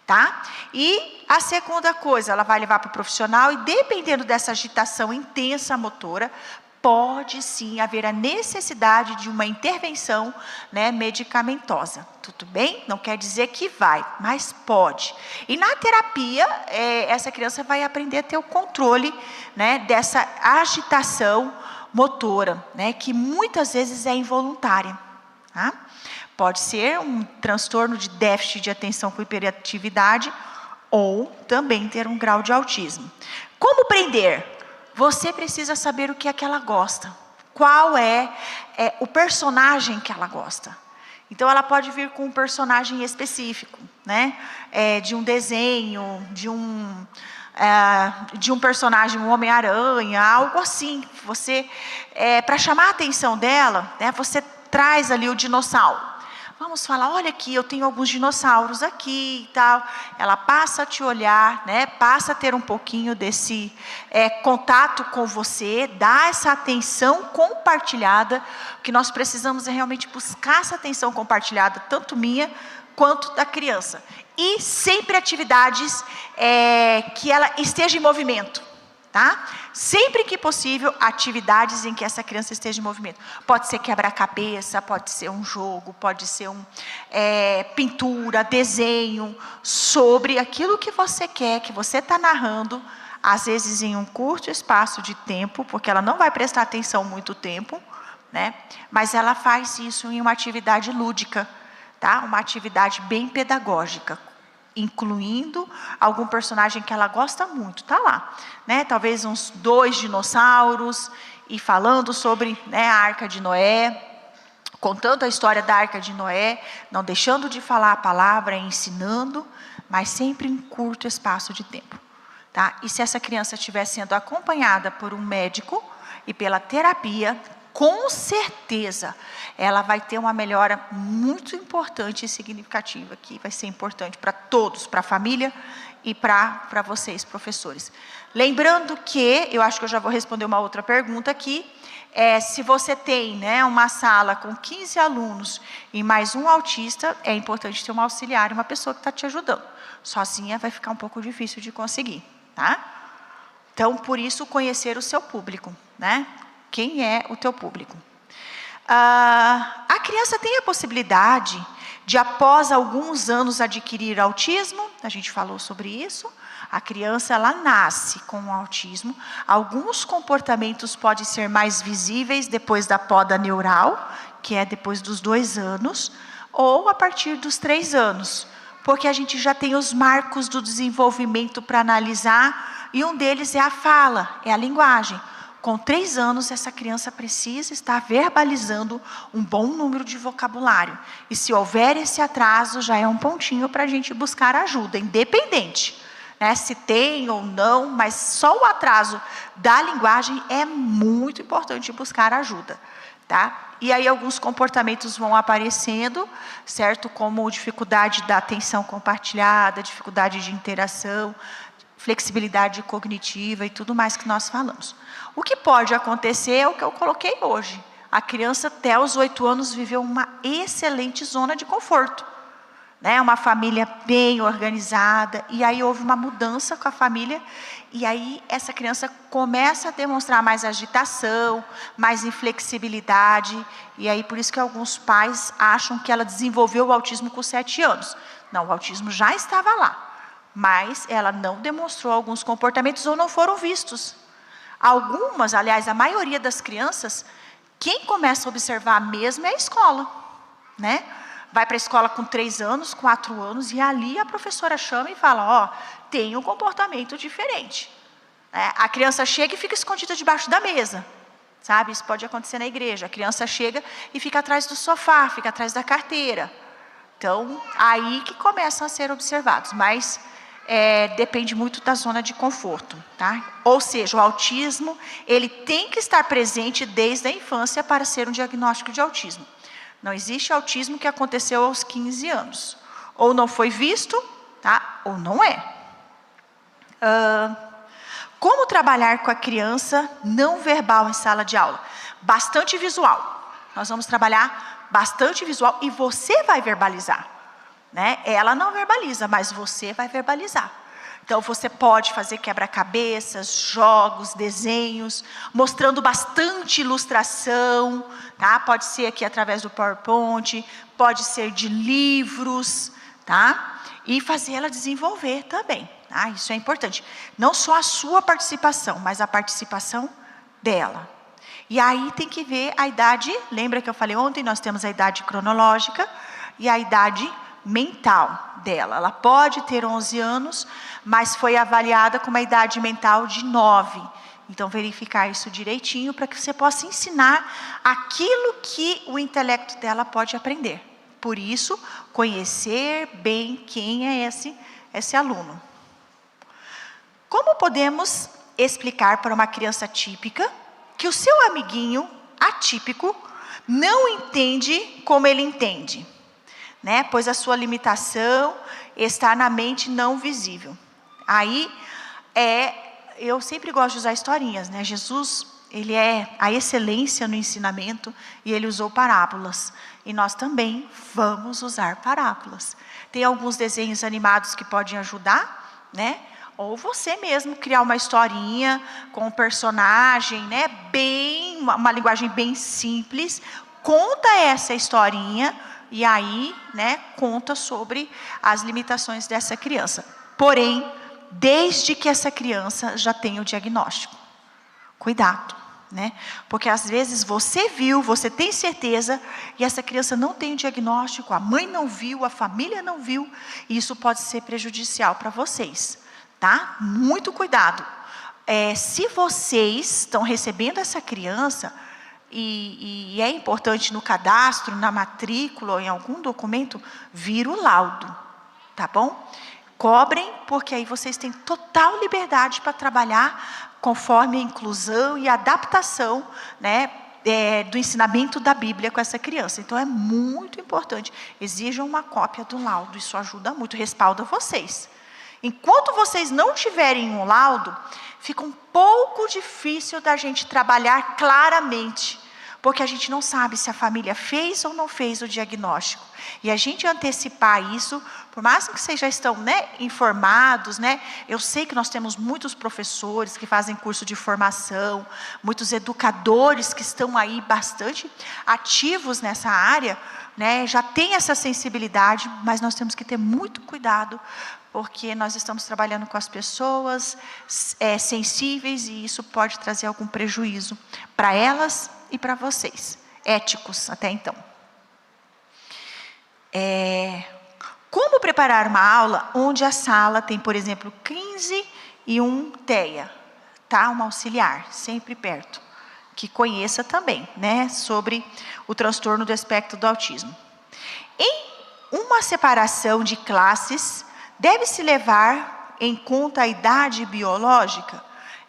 tá? E a segunda coisa, ela vai levar para o profissional, e dependendo dessa agitação intensa motora, pode sim haver a necessidade de uma intervenção, né, medicamentosa. Tudo bem? Não quer dizer que vai, mas pode. E na terapia, essa criança vai aprender a ter o controle, né, dessa agitação motora, né, que muitas vezes é involuntária. Tá? Pode ser um transtorno de déficit de atenção com hiperatividade, ou também ter um grau de autismo. Como prender? Você precisa saber o que é que ela gosta. Qual é o personagem que ela gosta. Então, ela pode vir com um personagem específico, né? De um desenho, de um personagem, um Homem-Aranha, algo assim. Você, para chamar a atenção dela, né, você traz ali o dinossauro. Vamos falar, olha aqui, eu tenho alguns dinossauros aqui e tal. Ela passa a te olhar, né? Passa a ter um pouquinho desse contato com você, dá essa atenção compartilhada. O que nós precisamos é realmente buscar essa atenção compartilhada, tanto minha quanto da criança. E sempre atividades que ela esteja em movimento. Tá? Sempre que possível, atividades em que essa criança esteja em movimento. Pode ser quebra-cabeça, pode ser um jogo, pode ser pintura, desenho, sobre aquilo que você quer, que você está narrando, às vezes em um curto espaço de tempo, porque ela não vai prestar atenção muito tempo, né? Mas ela faz isso em uma atividade lúdica, tá? Uma atividade bem pedagógica, incluindo algum personagem que ela gosta muito, tá lá, né? Talvez uns 2 dinossauros, e falando sobre, né, a Arca de Noé, contando a história da Arca de Noé, não deixando de falar a palavra, ensinando, mas sempre em curto espaço de tempo, tá? E se essa criança estiver sendo acompanhada por um médico e pela terapia, com certeza ela vai ter uma melhora muito importante e significativa, que vai ser importante para todos, para a família e para vocês, professores. Lembrando que, eu acho que eu já vou responder uma outra pergunta aqui, se você tem, né, uma sala com 15 alunos e mais um autista, é importante ter um auxiliar, uma pessoa que está te ajudando. Sozinha vai ficar um pouco difícil de conseguir, tá? Então, por isso, conhecer o seu público, né? Quem é o teu público? A criança tem a possibilidade de, após alguns anos, adquirir autismo. A gente falou sobre isso. A criança, ela nasce com o autismo. Alguns comportamentos podem ser mais visíveis depois da poda neural, que é depois dos 2 anos, ou a partir dos 3 anos, porque a gente já tem os marcos do desenvolvimento para analisar, e um deles é a fala, é a linguagem. Com 3 anos, essa criança precisa estar verbalizando um bom número de vocabulário. E se houver esse atraso, já é um pontinho para a gente buscar ajuda, independente, né, se tem ou não, mas só o atraso da linguagem é muito importante buscar ajuda, tá? E aí alguns comportamentos vão aparecendo, certo? Como dificuldade da atenção compartilhada, dificuldade de interação, flexibilidade cognitiva e tudo mais que nós falamos. O que pode acontecer é o que eu coloquei hoje. A criança até os 8 anos viveu uma excelente zona de conforto, né? Uma família bem organizada, e aí houve uma mudança com a família, e aí essa criança começa a demonstrar mais agitação, mais inflexibilidade, e aí por isso que alguns pais acham que ela desenvolveu o autismo com 7 anos. Não, o autismo já estava lá, mas ela não demonstrou alguns comportamentos ou não foram vistos. Algumas, aliás, a maioria das crianças, quem começa a observar mesmo é a escola, né? Vai para a escola com 3 anos, 4 anos, e ali a professora chama e fala, ó, tem um comportamento diferente. A criança chega e fica escondida debaixo da mesa, sabe? Isso pode acontecer na igreja. A criança chega e fica atrás do sofá, fica atrás da carteira. Então, aí que começam a ser observados, mas depende muito da zona de conforto, tá? Ou seja, o autismo, ele tem que estar presente desde a infância para ser um diagnóstico de autismo. Não existe autismo que aconteceu aos 15 anos. Ou não foi visto, tá? Ou não é. Como trabalhar com a criança não verbal em sala de aula? Bastante visual. Nós vamos trabalhar bastante visual e você vai verbalizar, né? Ela não verbaliza, mas você vai verbalizar. Então, você pode fazer quebra-cabeças, jogos, desenhos, mostrando bastante ilustração, tá? Pode ser aqui através do PowerPoint, pode ser de livros, tá? E fazer ela desenvolver também, tá? Isso é importante. Não só a sua participação, mas a participação dela. E aí tem que ver a idade, lembra que eu falei ontem, nós temos a idade cronológica e a idade mental dela. Ela pode ter 11 anos, mas foi avaliada com uma idade mental de 9. Então, verificar isso direitinho para que você possa ensinar aquilo que o intelecto dela pode aprender. Por isso, conhecer bem quem é esse aluno. Como podemos explicar para uma criança típica que o seu amiguinho atípico não entende como ele entende? né? Pois a sua limitação está na mente não visível. Aí, eu sempre gosto de usar historinhas, né? Jesus, ele é a excelência no ensinamento e ele usou parábolas. E nós também vamos usar parábolas. Tem alguns desenhos animados que podem ajudar, né? Ou você mesmo criar uma historinha com um personagem, né? Uma linguagem bem simples. Conta essa historinha e aí, né? Conta sobre as limitações dessa criança. Porém, desde que essa criança já tenha o diagnóstico. Cuidado, né? Porque às vezes você viu, você tem certeza, e essa criança não tem o diagnóstico, a mãe não viu, a família não viu, e isso pode ser prejudicial para vocês, tá? Muito cuidado. Se vocês estão recebendo essa criança, e é importante no cadastro, na matrícula, ou em algum documento, vir o laudo, tá bom? Cobrem, porque aí vocês têm total liberdade para trabalhar conforme a inclusão e a adaptação, né, do ensinamento da Bíblia com essa criança. Então, é muito importante. Exijam uma cópia do laudo, isso ajuda muito, respalda vocês. Enquanto vocês não tiverem um laudo, fica um pouco difícil da gente trabalhar claramente, porque a gente não sabe se a família fez ou não fez o diagnóstico. E a gente antecipar isso, por mais que vocês já estão, né, informados, né, eu sei que nós temos muitos professores que fazem curso de formação, muitos educadores que estão aí bastante ativos nessa área, né, já tem essa sensibilidade, mas nós temos que ter muito cuidado, porque nós estamos trabalhando com as pessoas sensíveis e isso pode trazer algum prejuízo para elas e para vocês, éticos até então. Como preparar uma aula onde a sala tem, por exemplo, 15 e um TEA, tá? Um auxiliar, sempre perto, que conheça também, né, sobre o transtorno do espectro do autismo. Em uma separação de classes, deve-se levar em conta a idade biológica?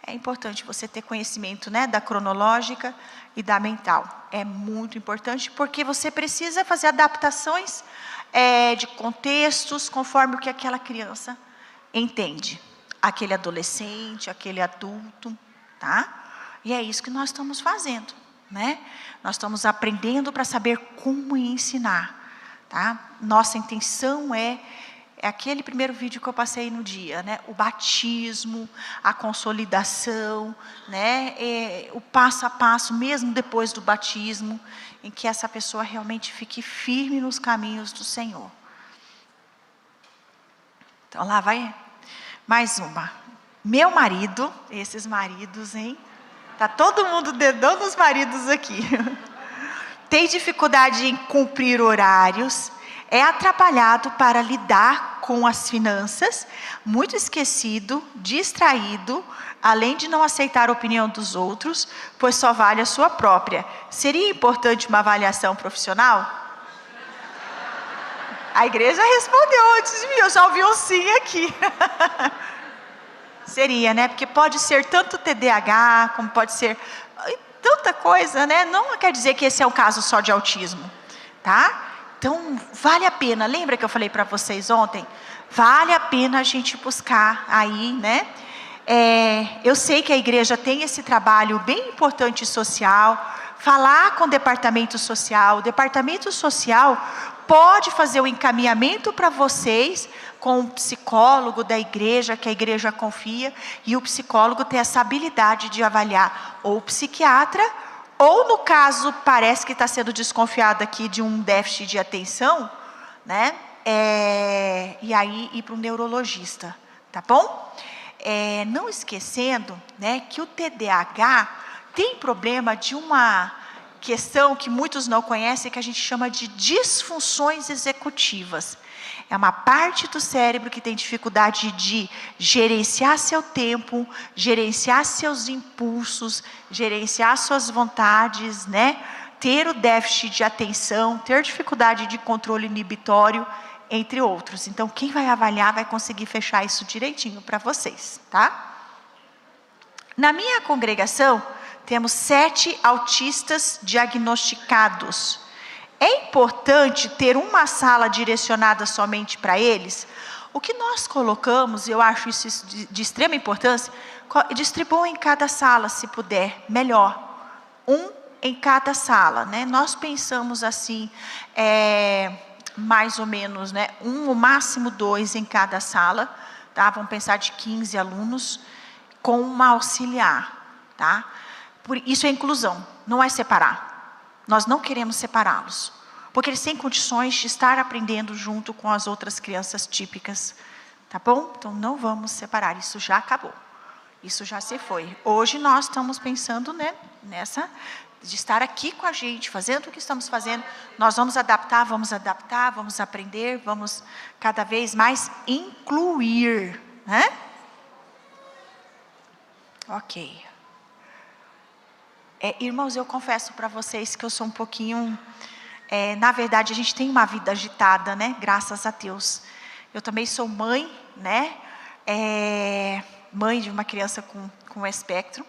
É importante você ter conhecimento, né, da cronológica e da mental. É muito importante porque você precisa fazer adaptações de contextos conforme o que aquela criança entende. Aquele adolescente, aquele adulto, tá? E é isso que nós estamos fazendo, né? Nós estamos aprendendo para saber como ensinar, tá? Nossa intenção é aquele primeiro vídeo que eu passei no dia, né? O batismo, a consolidação, né? O passo a passo, mesmo depois do batismo, em que essa pessoa realmente fique firme nos caminhos do Senhor. Então lá vai mais uma. Meu marido, esses maridos, hein? Tá todo mundo dedando os maridos aqui. Tem dificuldade em cumprir horários, é atrapalhado para lidar com as finanças, muito esquecido, distraído, além de não aceitar a opinião dos outros, pois só vale a sua própria. Seria importante uma avaliação profissional? A igreja respondeu antes de mim, eu já ouvi um sim aqui. Seria, né? Porque pode ser tanto TDAH, como pode ser tanta coisa, né? Não quer dizer que esse é o caso só de autismo, tá? Então, vale a pena, lembra que eu falei para vocês ontem? Vale a pena a gente buscar aí, né? Eu sei que a igreja tem esse trabalho bem importante social, falar com o departamento social pode fazer o encaminhamento para vocês com um psicólogo da igreja, que a igreja confia, e o psicólogo tem essa habilidade de avaliar ou o psiquiatra, ou no caso, parece que está sendo desconfiado aqui de um déficit de atenção, né? E aí ir para um neurologista, tá bom? Não esquecendo, né, que o TDAH tem problema de uma questão que muitos não conhecem, que a gente chama de disfunções executivas. É uma parte do cérebro que tem dificuldade de gerenciar seu tempo, gerenciar seus impulsos, gerenciar suas vontades, né? Ter o déficit de atenção, ter dificuldade de controle inibitório, entre outros. Então, quem vai avaliar vai conseguir fechar isso direitinho para vocês, tá? Na minha congregação, temos 7 autistas diagnosticados. É importante ter uma sala direcionada somente para eles? O que nós colocamos, eu acho isso de extrema importância, distribua em cada sala, se puder, melhor. Um em cada sala, né? Nós pensamos assim, mais ou menos, né? Um, ou máximo 2 em cada sala, tá? Vamos pensar de 15 alunos, com uma auxiliar, tá? Isso é inclusão, não é separar. Nós não queremos separá-los, porque eles têm condições de estar aprendendo junto com as outras crianças típicas, tá bom? Então não vamos separar, isso já acabou, isso já se foi. Hoje nós estamos pensando, né, de estar aqui com a gente, fazendo o que estamos fazendo. Nós vamos adaptar, vamos aprender, vamos cada vez mais incluir, né? Ok. Irmãos, eu confesso para vocês que eu sou um pouquinho... na verdade, a gente tem uma vida agitada, né? Graças a Deus. Eu também sou mãe, né? Mãe de uma criança com espectro.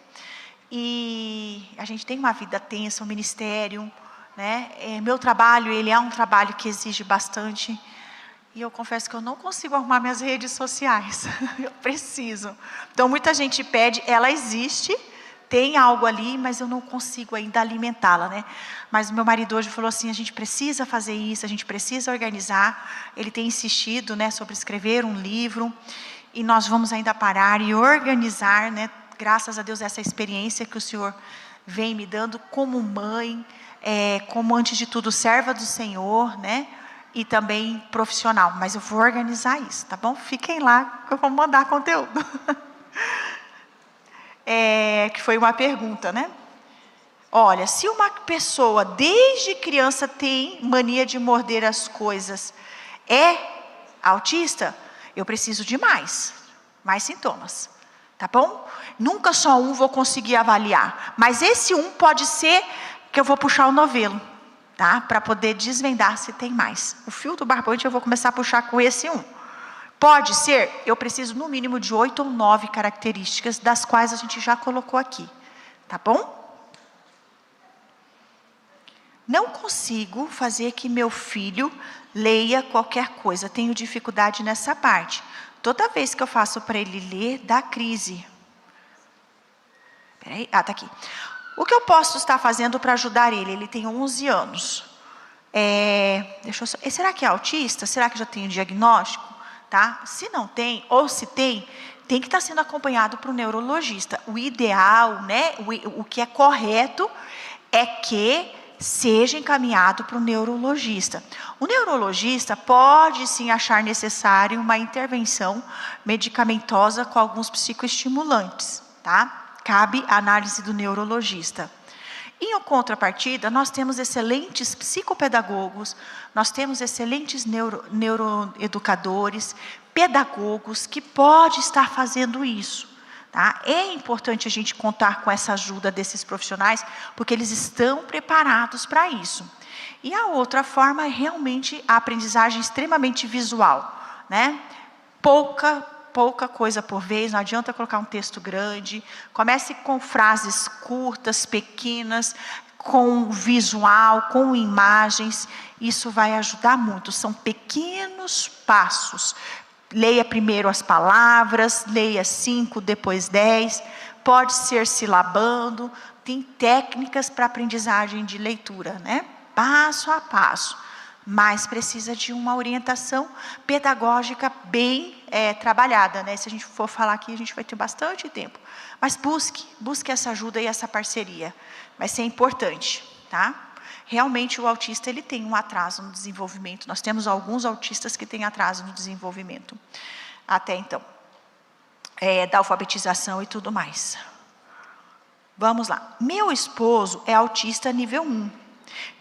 E a gente tem uma vida tensa, um ministério, né? Meu trabalho, ele é um trabalho que exige bastante. E eu confesso que eu não consigo arrumar minhas redes sociais. Eu preciso. Então, muita gente pede, ela existe... Tem algo ali, mas eu não consigo ainda alimentá-la, né? Mas o meu marido hoje falou assim, a gente precisa fazer isso, a gente precisa organizar. Ele tem insistido, né, sobre escrever um livro. E nós vamos ainda parar e organizar, né? Graças a Deus, essa experiência que o Senhor vem me dando como mãe, como antes de tudo serva do Senhor, né? E também profissional. Mas eu vou organizar isso, tá bom? Fiquem lá que eu vou mandar conteúdo. Que foi uma pergunta, né? Olha, se uma pessoa desde criança tem mania de morder as coisas, é autista, eu preciso de mais sintomas, tá bom? Nunca só um vou conseguir avaliar, mas esse um pode ser que eu vou puxar o novelo, tá? Para poder desvendar se tem mais. O fio do barbante eu vou começar a puxar com esse um. Pode ser, eu preciso no mínimo de 8 ou 9 características, das quais a gente já colocou aqui, tá bom? Não consigo fazer que meu filho leia qualquer coisa, tenho dificuldade nessa parte. Toda vez que eu faço para ele ler, dá crise. Peraí, tá aqui. O que eu posso estar fazendo para ajudar ele? Ele tem 11 anos. Será que é autista? Será que já tem um diagnóstico? Tá? Se não tem, ou se tem que estar sendo acompanhado por um neurologista. O ideal, né, o que é correto é que seja encaminhado para o neurologista. O neurologista pode sim achar necessário uma intervenção medicamentosa com alguns psicoestimulantes, tá? Cabe a análise do neurologista. Em contrapartida, nós temos excelentes psicopedagogos, nós temos excelentes neuroeducadores, pedagogos que podem estar fazendo isso. Tá? É importante a gente contar com essa ajuda desses profissionais, porque eles estão preparados para isso. E a outra forma é realmente a aprendizagem extremamente visual, né? Pouca coisa por vez, não adianta colocar um texto grande, comece com frases curtas, pequenas, com visual, com imagens, isso vai ajudar muito, são pequenos passos. Leia primeiro as palavras, leia 5, depois 10, pode ser silabando, tem técnicas para aprendizagem de leitura, né? Passo a passo. Mas precisa de uma orientação pedagógica bem trabalhada, né? Se a gente for falar aqui, a gente vai ter bastante tempo. Mas busque essa ajuda e essa parceria. Vai ser importante, tá? Realmente o autista, ele tem um atraso no desenvolvimento. Nós temos alguns autistas que têm atraso no desenvolvimento. Até então. Da alfabetização e tudo mais. Vamos lá. Meu esposo é autista nível 1.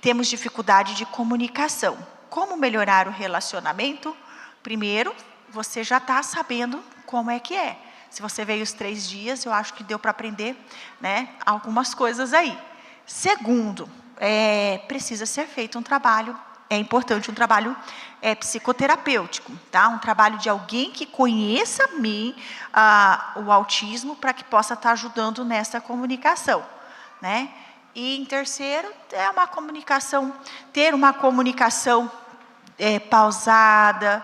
Temos dificuldade de comunicação. Como melhorar o relacionamento? Primeiro, você já está sabendo como é que é. Se você veio os 3 dias, eu acho que deu para aprender, né, algumas coisas aí. Segundo, precisa ser feito um trabalho, é importante um trabalho psicoterapêutico, tá? Um trabalho de alguém que conheça o autismo para que possa estar ajudando nessa comunicação, né? E em terceiro, é uma comunicação, ter uma comunicação pausada,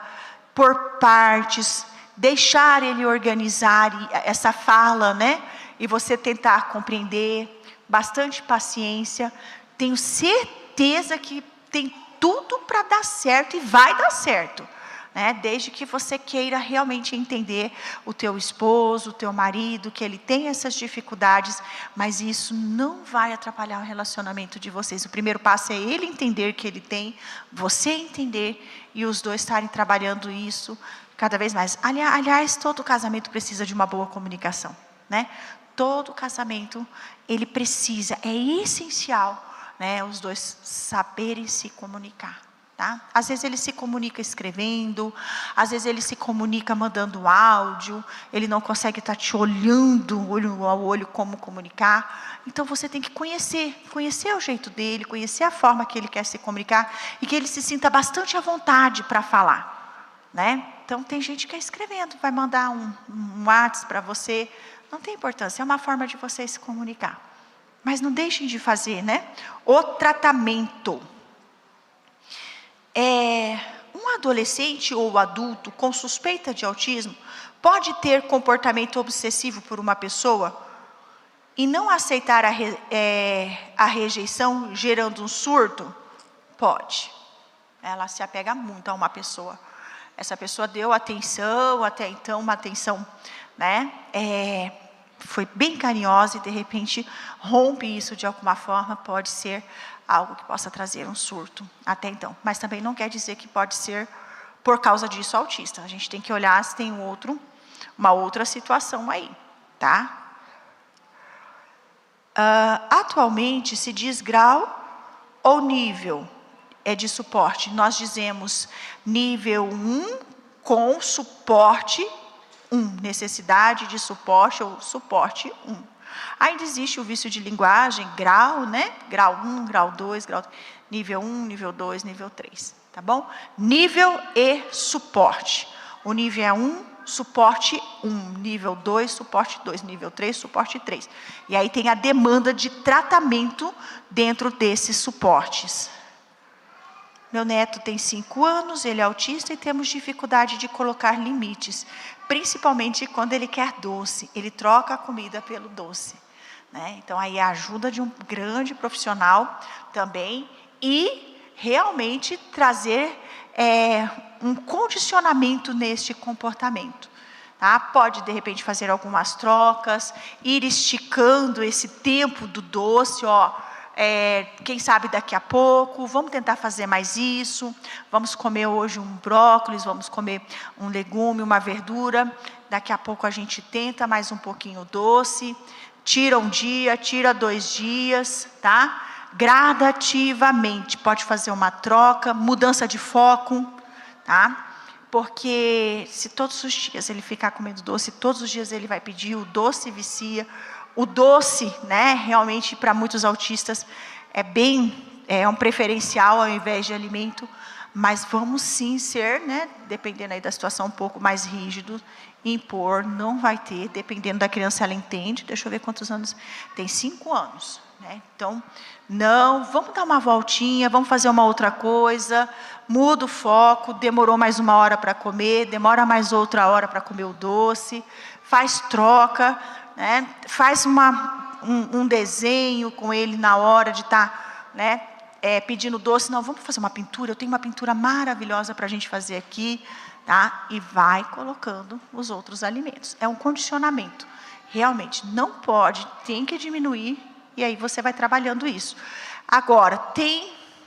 por partes, deixar ele organizar essa fala, né? E você tentar compreender, bastante paciência. Tenho certeza que tem tudo para dar certo e vai dar certo, né? Desde que você queira realmente entender o teu esposo, o teu marido, que ele tem essas dificuldades, mas isso não vai atrapalhar o relacionamento de vocês. O primeiro passo é ele entender que ele tem, você entender, e os dois estarem trabalhando isso cada vez mais. Aliás, todo casamento precisa de uma boa comunicação, né? Todo casamento, ele precisa, é essencial, né? Os dois saberem se comunicar. Tá? Às vezes ele se comunica escrevendo, às vezes ele se comunica mandando áudio, ele não consegue estar te olhando olho ao olho como comunicar. Então você tem que conhecer o jeito dele, conhecer a forma que ele quer se comunicar e que ele se sinta bastante à vontade para falar, né? Então tem gente que é escrevendo, vai mandar um WhatsApp para você, não tem importância, é uma forma de você se comunicar. Mas não deixem de fazer, né? O tratamento. Um adolescente ou adulto com suspeita de autismo pode ter comportamento obsessivo por uma pessoa e não aceitar a rejeição, gerando um surto? Pode. Ela se apega muito a uma pessoa. Essa pessoa deu atenção, até então uma atenção, né? Foi bem carinhosa e de repente rompe isso de alguma forma, pode ser algo que possa trazer um surto até então. Mas também não quer dizer que pode ser por causa disso autista. A gente tem que olhar se tem uma outra situação aí, tá? Atualmente se diz grau ou nível de suporte. Nós dizemos nível 1 com suporte 1, necessidade de suporte ou suporte 1. Ainda existe o vício de linguagem, grau, né? Grau 1, grau 2, nível 1, nível 2, nível 3, tá bom? Nível e suporte. O nível é 1, suporte 1, nível 2, suporte 2, nível 3, suporte 3. E aí tem a demanda de tratamento dentro desses suportes. Meu neto tem 5 anos, ele é autista e temos dificuldade de colocar limites, principalmente quando ele quer doce, ele troca a comida pelo doce, né? Então aí a ajuda de um grande profissional também e realmente trazer um condicionamento neste comportamento. Tá? Pode de repente fazer algumas trocas, ir esticando esse tempo do doce, quem sabe daqui a pouco, vamos tentar fazer mais isso, vamos comer hoje um brócolis, vamos comer um legume, uma verdura, daqui a pouco a gente tenta mais um pouquinho doce, tira um dia, tira 2 dias, tá? Gradativamente, pode fazer uma troca, mudança de foco, tá? Porque se todos os dias ele ficar comendo doce, todos os dias ele vai pedir, o doce vicia. O doce, né, realmente para muitos autistas é um preferencial ao invés de alimento, mas vamos sim ser, né, dependendo aí da situação, um pouco mais rígido, impor, não vai ter, dependendo da criança, ela entende, deixa eu ver quantos anos, tem 5 anos, né, então, não, vamos dar uma voltinha, vamos fazer uma outra coisa, muda o foco, demorou mais 1 hora para comer, demora mais outra hora para comer o doce, faz troca, né? Faz um desenho com ele na hora de estar, né, pedindo doce. Não, vamos fazer uma pintura, eu tenho uma pintura maravilhosa para a gente fazer aqui, tá? E vai colocando os outros alimentos. É um condicionamento. Realmente, não pode, tem que diminuir, e aí você vai trabalhando isso. Agora,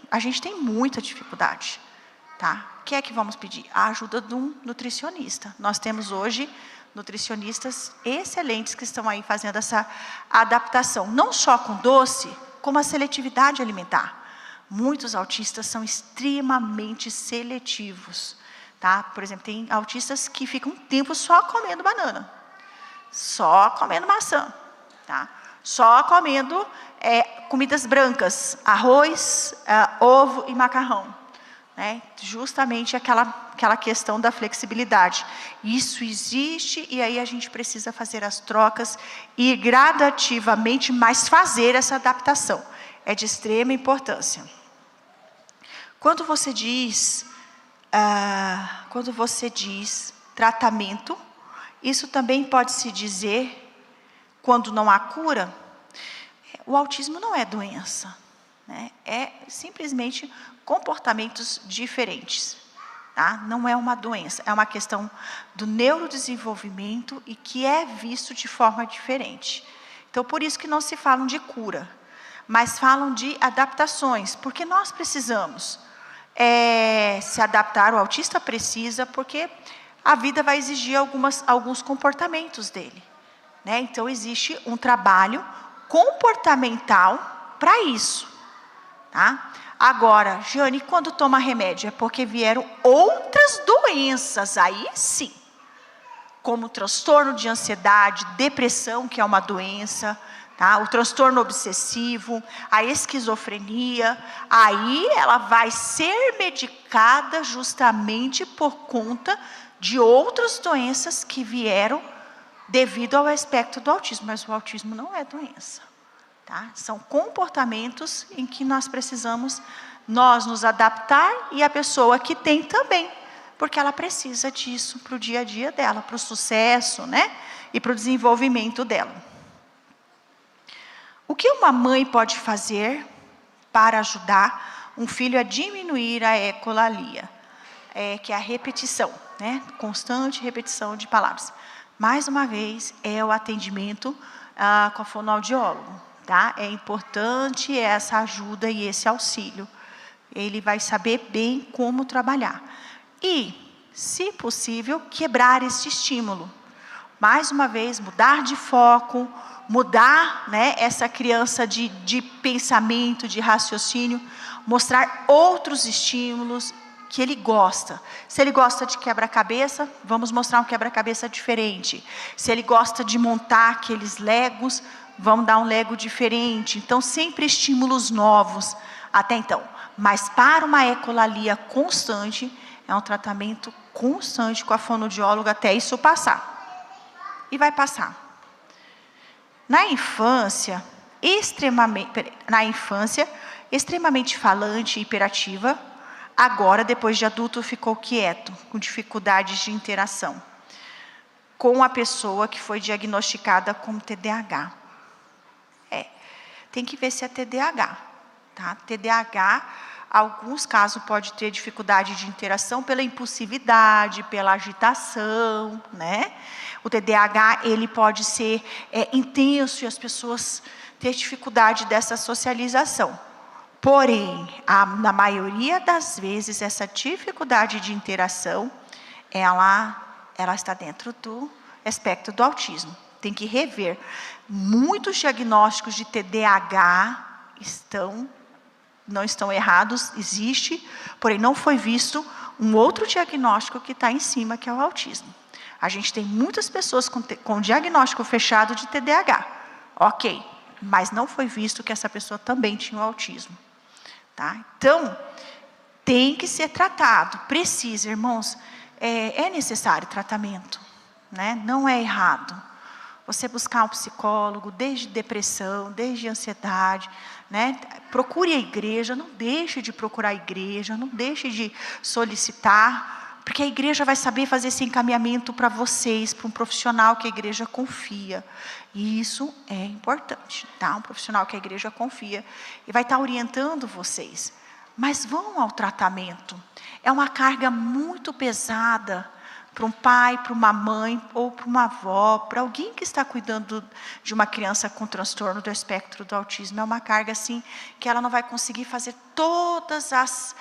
a gente tem muita dificuldade, tá? O que é que vamos pedir? A ajuda de um nutricionista. Nós temos hoje nutricionistas excelentes que estão aí fazendo essa adaptação, não só com doce, como a seletividade alimentar. Muitos autistas são extremamente seletivos, tá? Por exemplo, tem autistas que ficam um tempo só comendo banana, só comendo maçã, tá? Só comendo comidas brancas, arroz, ovo e macarrão. Né? Justamente aquela questão da flexibilidade. Isso existe e aí a gente precisa fazer as trocas e gradativamente, mas fazer essa adaptação. é de extrema importância. Quando você diz tratamento, isso também pode se dizer, quando não há cura, o autismo não é doença, né? É simplesmente comportamentos diferentes, tá? Não é uma doença, é uma questão do neurodesenvolvimento e que é visto de forma diferente. Então, por isso que não se falam de cura, mas falam de adaptações, porque nós precisamos se adaptar, o autista precisa, porque a vida vai exigir alguns comportamentos dele, né? Então, existe um trabalho comportamental para isso, tá? Agora, Jane, quando toma remédio, é porque vieram outras doenças, aí sim, como transtorno de ansiedade, depressão, que é uma doença, tá? O transtorno obsessivo, a esquizofrenia, aí ela vai ser medicada justamente por conta de outras doenças que vieram devido ao aspecto do autismo, mas o autismo não é doença, tá? São comportamentos em que nós precisamos nos adaptar, e a pessoa que tem também, porque ela precisa disso para o dia a dia dela, para o sucesso, né? E para o desenvolvimento dela. O que uma mãe pode fazer para ajudar um filho a diminuir a ecolalia? Que é a repetição, né? Constante repetição de palavras. Mais uma vez, é o atendimento com a fonoaudiólogo, tá? É importante essa ajuda e esse auxílio. Ele vai saber bem como trabalhar. E, se possível, quebrar esse estímulo. Mais uma vez, mudar de foco, mudar, né, essa criança de pensamento, de raciocínio, mostrar outros estímulos que ele gosta. Se ele gosta de quebra-cabeça, vamos mostrar um quebra-cabeça diferente. Se ele gosta de montar aqueles legos, vamos dar um lego diferente. Então, sempre estímulos novos, até então. Mas para uma ecolalia constante, é um tratamento constante com a fonoaudióloga até isso passar. E vai passar. Na infância, extremamente falante e hiperativa, agora, depois de adulto, ficou quieto, com dificuldades de interação, com a pessoa que foi diagnosticada com TDAH. Tem que ver se é TDAH, tá? TDAH, alguns casos pode ter dificuldade de interação pela impulsividade, pela agitação, né? O TDAH, ele pode ser intenso e as pessoas ter dificuldade dessa socialização. Porém, na maioria das vezes, essa dificuldade de interação, ela está dentro do espectro do autismo. Tem que rever. Muitos diagnósticos de TDAH não estão errados, existe, porém não foi visto um outro diagnóstico que está em cima, que é o autismo. A gente tem muitas pessoas com diagnóstico fechado de TDAH, ok, mas não foi visto que essa pessoa também tinha o autismo, tá? Então, tem que ser tratado, precisa, irmãos, é necessário tratamento, né? Não é errado você buscar um psicólogo, desde depressão, desde ansiedade, né? Procure a igreja, não deixe de procurar a igreja, não deixe de solicitar, porque a igreja vai saber fazer esse encaminhamento para vocês, para um profissional que a igreja confia. E isso é importante, tá? Um profissional que a igreja confia e vai estar orientando vocês. Mas vão ao tratamento. É uma carga muito pesada para um pai, para uma mãe ou para uma avó, para alguém que está cuidando de uma criança com transtorno do espectro do autismo. É uma carga assim que ela não vai conseguir fazer todas as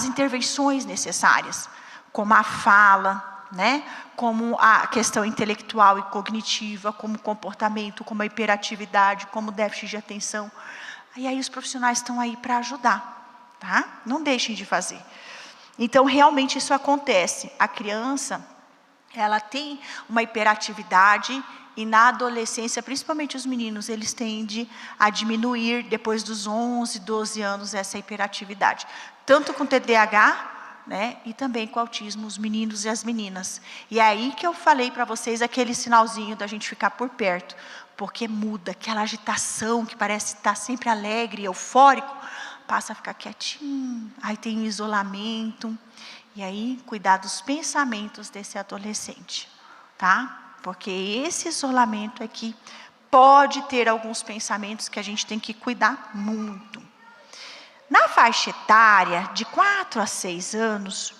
intervenções necessárias, como a fala, né? Como a questão intelectual e cognitiva, como o comportamento, como a hiperatividade, como o déficit de atenção. E aí os profissionais estão aí para ajudar, tá? Não deixem de fazer. Então, realmente isso acontece. A criança, ela tem uma hiperatividade e na adolescência, principalmente os meninos, eles tendem a diminuir depois dos 11, 12 anos essa hiperatividade. Tanto com TDAH, né? E também com autismo, os meninos e as meninas. E é aí que eu falei para vocês aquele sinalzinho da gente ficar por perto, porque muda, aquela agitação que parece estar sempre alegre, eufórico, passa a ficar quietinho, aí tem o isolamento, e aí cuidar dos pensamentos desse adolescente, tá? Porque esse isolamento é que pode ter alguns pensamentos que a gente tem que cuidar muito. Na faixa etária de 4 a 6 anos,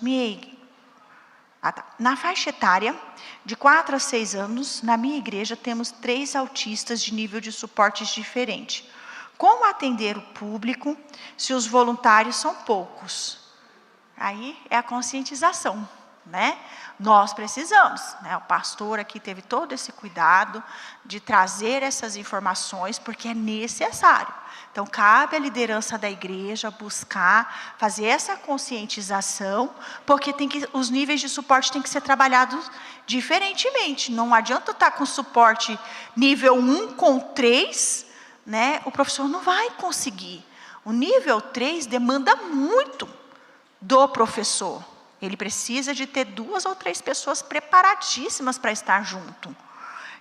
na faixa etária de 4 a 6 anos, na minha igreja temos 3 autistas de nível de suportes diferente. Como atender o público se os voluntários são poucos? Aí é a conscientização, né? Nós precisamos, né? O pastor aqui teve todo esse cuidado de trazer essas informações, porque é necessário. Então, cabe à liderança da igreja buscar, fazer essa conscientização, porque os níveis de suporte têm que ser trabalhados diferentemente. Não adianta estar com suporte nível 1 com 3, né? O professor não vai conseguir. O nível 3 demanda muito do professor. Ele precisa de ter 2 ou 3 pessoas preparadíssimas para estar junto.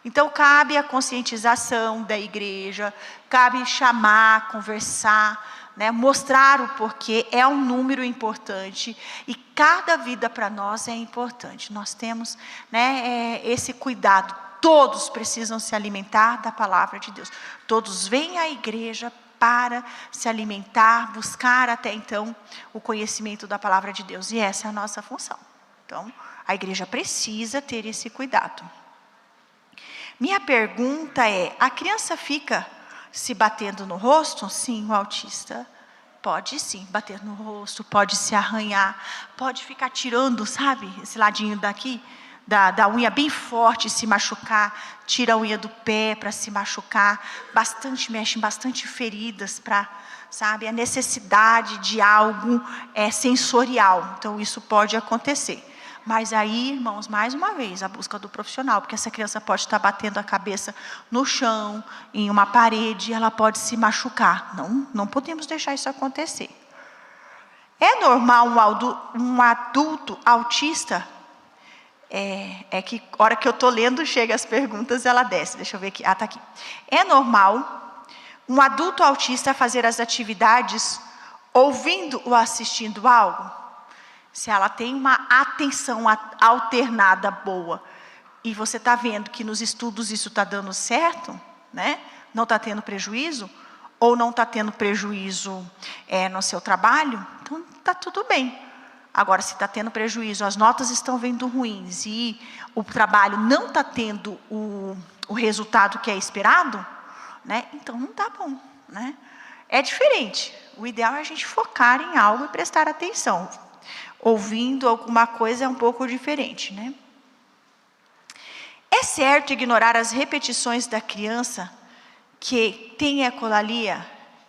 Então, cabe a conscientização da igreja, cabe chamar, conversar, né, mostrar o porquê, é um número importante, e cada vida para nós é importante. Nós temos, né, esse cuidado, todos precisam se alimentar da palavra de Deus. Todos vêm à igreja para se alimentar, buscar até então o conhecimento da palavra de Deus, e essa é a nossa função. Então, a igreja precisa ter esse cuidado. Minha pergunta é, a criança fica se batendo no rosto? Sim, o autista pode sim bater no rosto, pode se arranhar, pode ficar tirando, sabe, esse ladinho daqui, da unha bem forte, se machucar, tira a unha do pé para se machucar, mexe em bastante feridas para, sabe, a necessidade de algo sensorial. Então, isso pode acontecer. Mas aí, irmãos, mais uma vez, a busca do profissional, porque essa criança pode estar batendo a cabeça no chão, em uma parede, ela pode se machucar. Não podemos deixar isso acontecer. É normal um adulto autista? É que, a hora que eu estou lendo, chega as perguntas, ela desce. Deixa eu ver aqui. Está aqui. É normal um adulto autista fazer as atividades ouvindo ou assistindo algo? Se ela tem uma atenção alternada boa, e você está vendo que nos estudos isso está dando certo, né? Não está tendo prejuízo, ou não está tendo prejuízo no seu trabalho, então está tudo bem. Agora, se está tendo prejuízo, as notas estão vindo ruins, e o trabalho não está tendo o resultado que é esperado, né? Então não está bom, né? É diferente. O ideal é a gente focar em algo e prestar atenção. Ouvindo alguma coisa é um pouco diferente, né? É certo ignorar as repetições da criança que tem ecolalia,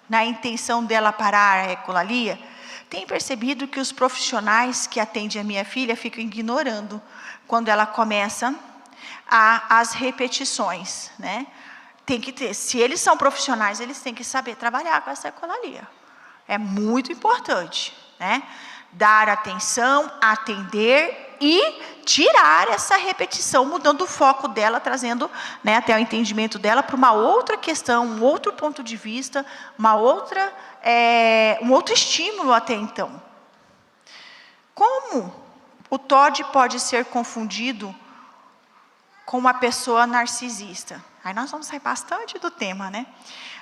na intenção dela parar a ecolalia? Tenho percebido que os profissionais que atendem a minha filha ficam ignorando quando ela começa as repetições, né? Tem que ter, se eles são profissionais, eles têm que saber trabalhar com essa ecolalia. É muito importante, né? Dar atenção, atender e tirar essa repetição, mudando o foco dela, trazendo, né, até o entendimento dela para uma outra questão, um outro ponto de vista, um outro estímulo até então. Como o TOD pode ser confundido com uma pessoa narcisista? Aí nós vamos sair bastante do tema, né?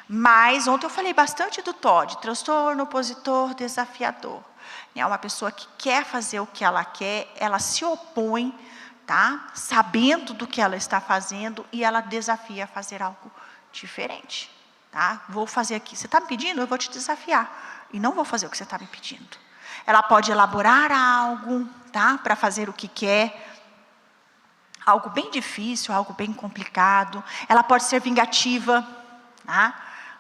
Mas ontem eu falei bastante do TOD, transtorno opositor desafiador. É uma pessoa que quer fazer o que ela quer, ela se opõe, tá? Sabendo do que ela está fazendo, e ela desafia a fazer algo diferente, tá? Vou fazer aqui, você está me pedindo? Eu vou te desafiar, e não vou fazer o que você está me pedindo. Ela pode elaborar algo, tá? Para fazer o que quer, algo bem difícil, algo bem complicado. Ela pode ser vingativa, tá?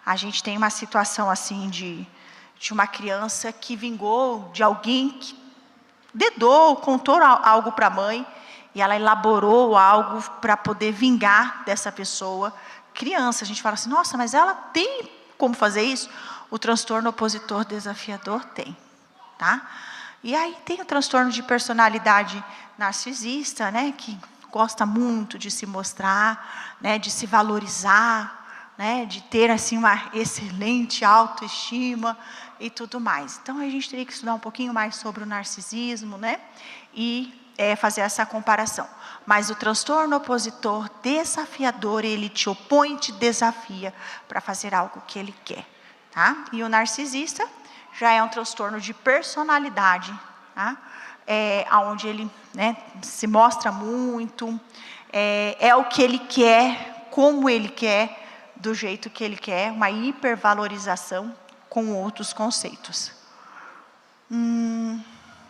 A gente tem uma situação assim de uma criança que vingou de alguém que dedou, contou algo para a mãe, e ela elaborou algo para poder vingar dessa pessoa. Criança, a gente fala assim, nossa, mas ela tem como fazer isso? O transtorno opositor desafiador tem, tá? E aí tem o transtorno de personalidade narcisista, né, que gosta muito de se mostrar, né, de se valorizar, né, de ter assim uma excelente autoestima e tudo mais. Então a gente teria que estudar um pouquinho mais sobre o narcisismo, né, e fazer essa comparação. Mas o transtorno opositor desafiador, ele te opõe, te desafia para fazer algo que ele quer, tá? E o narcisista já é um transtorno de personalidade, tá? Onde ele, né, se mostra muito, é o que ele quer, como ele quer, do jeito que ele quer, uma hipervalorização com outros conceitos.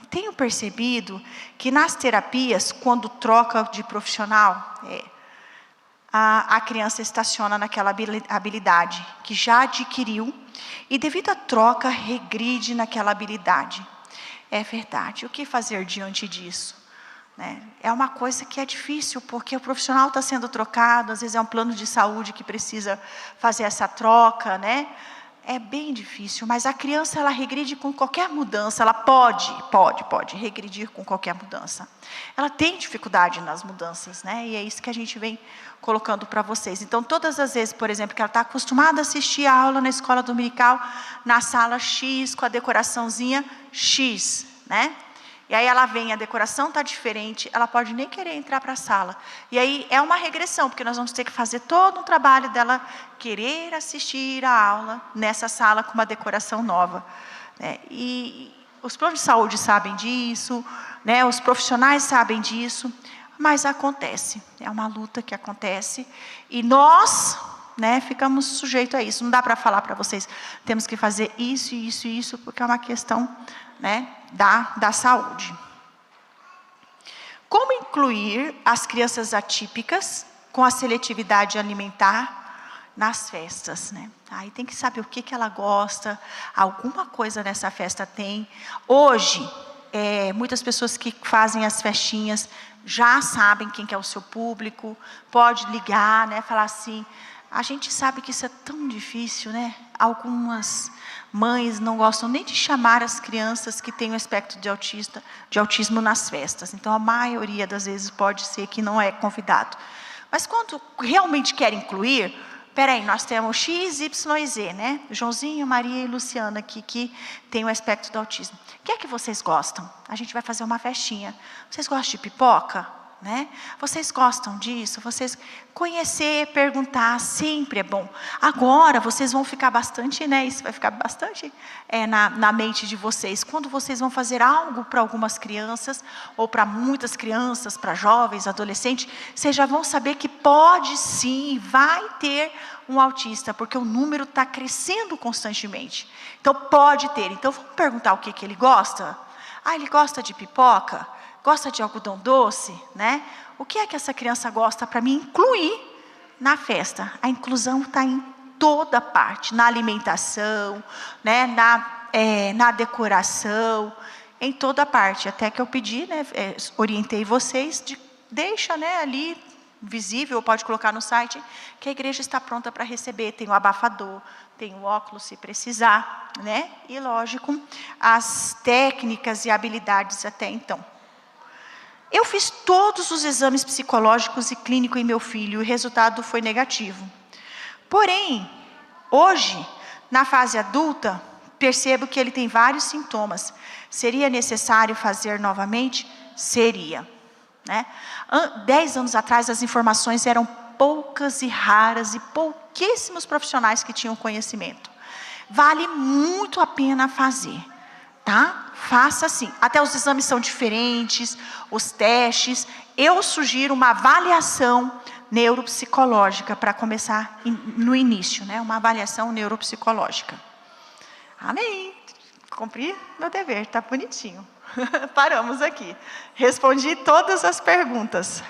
Tenho percebido que nas terapias, quando troca de profissional, a criança estaciona naquela habilidade que já adquiriu e devido à troca regride naquela habilidade. É verdade. O que fazer diante disso? Né? É uma coisa que é difícil, porque o profissional está sendo trocado, às vezes é um plano de saúde que precisa fazer essa troca, né? É bem difícil, mas a criança, ela regride com qualquer mudança, ela pode regredir com qualquer mudança. Ela tem dificuldade nas mudanças, né? E é isso que a gente vem colocando para vocês. Então, todas as vezes, por exemplo, que ela está acostumada a assistir a aula na escola dominical, na sala X, com a decoraçãozinha X, né? E aí ela vem, a decoração está diferente, ela pode nem querer entrar para a sala. E aí é uma regressão, porque nós vamos ter que fazer todo um trabalho dela querer assistir a aula nessa sala com uma decoração nova. E os planos de saúde sabem disso, né? Os profissionais sabem disso, mas acontece. É uma luta que acontece. E nós, né, ficamos sujeitos a isso. Não dá para falar para vocês, temos que fazer isso, isso e isso, porque é uma questão, né, da saúde. Como incluir as crianças atípicas com a seletividade alimentar nas festas, né? Aí tem que saber o que ela gosta, alguma coisa nessa festa tem. Hoje, muitas pessoas que fazem as festinhas já sabem quem que é o seu público, pode ligar, né, falar assim, a gente sabe que isso é tão difícil, né? Algumas mães não gostam nem de chamar as crianças que têm o espectro de autismo nas festas. Então, a maioria das vezes pode ser que não é convidado. Mas quando realmente quer incluir, peraí, nós temos X, Y e Z, né? Joãozinho, Maria e Luciana aqui, que tem o espectro do autismo. O que é que vocês gostam? A gente vai fazer uma festinha. Vocês gostam de pipoca? Né? Vocês gostam disso? Vocês conhecer, perguntar, sempre é bom. Agora, vocês vão ficar bastante, né? Isso vai ficar bastante na mente de vocês. Quando vocês vão fazer algo para algumas crianças, ou para muitas crianças, para jovens, adolescentes, vocês já vão saber que pode sim, vai ter um autista, porque o número está crescendo constantemente. Então, pode ter. Então, vamos perguntar o que ele gosta? Ele gosta de pipoca? Gosta de algodão doce, né? O que é que essa criança gosta para me incluir na festa? A inclusão está em toda parte, na alimentação, né? Na decoração, em toda parte. Até que eu pedi, né? Orientei vocês, deixa, né, ali visível, pode colocar no site, que a igreja está pronta para receber. Tem o abafador, tem o óculos se precisar, né? E lógico, as técnicas e habilidades até então. Eu fiz todos os exames psicológicos e clínicos em meu filho e o resultado foi negativo. Porém, hoje, na fase adulta, percebo que ele tem vários sintomas. Seria necessário fazer novamente? Seria. Né? 10 anos atrás, as informações eram poucas e raras e pouquíssimos profissionais que tinham conhecimento. Vale muito a pena fazer. Tá? Faça assim. Até os exames são diferentes, os testes. Eu sugiro uma avaliação neuropsicológica para começar no início, né? Uma avaliação neuropsicológica. Amém. Cumpri meu dever, tá bonitinho. Paramos aqui. Respondi todas as perguntas.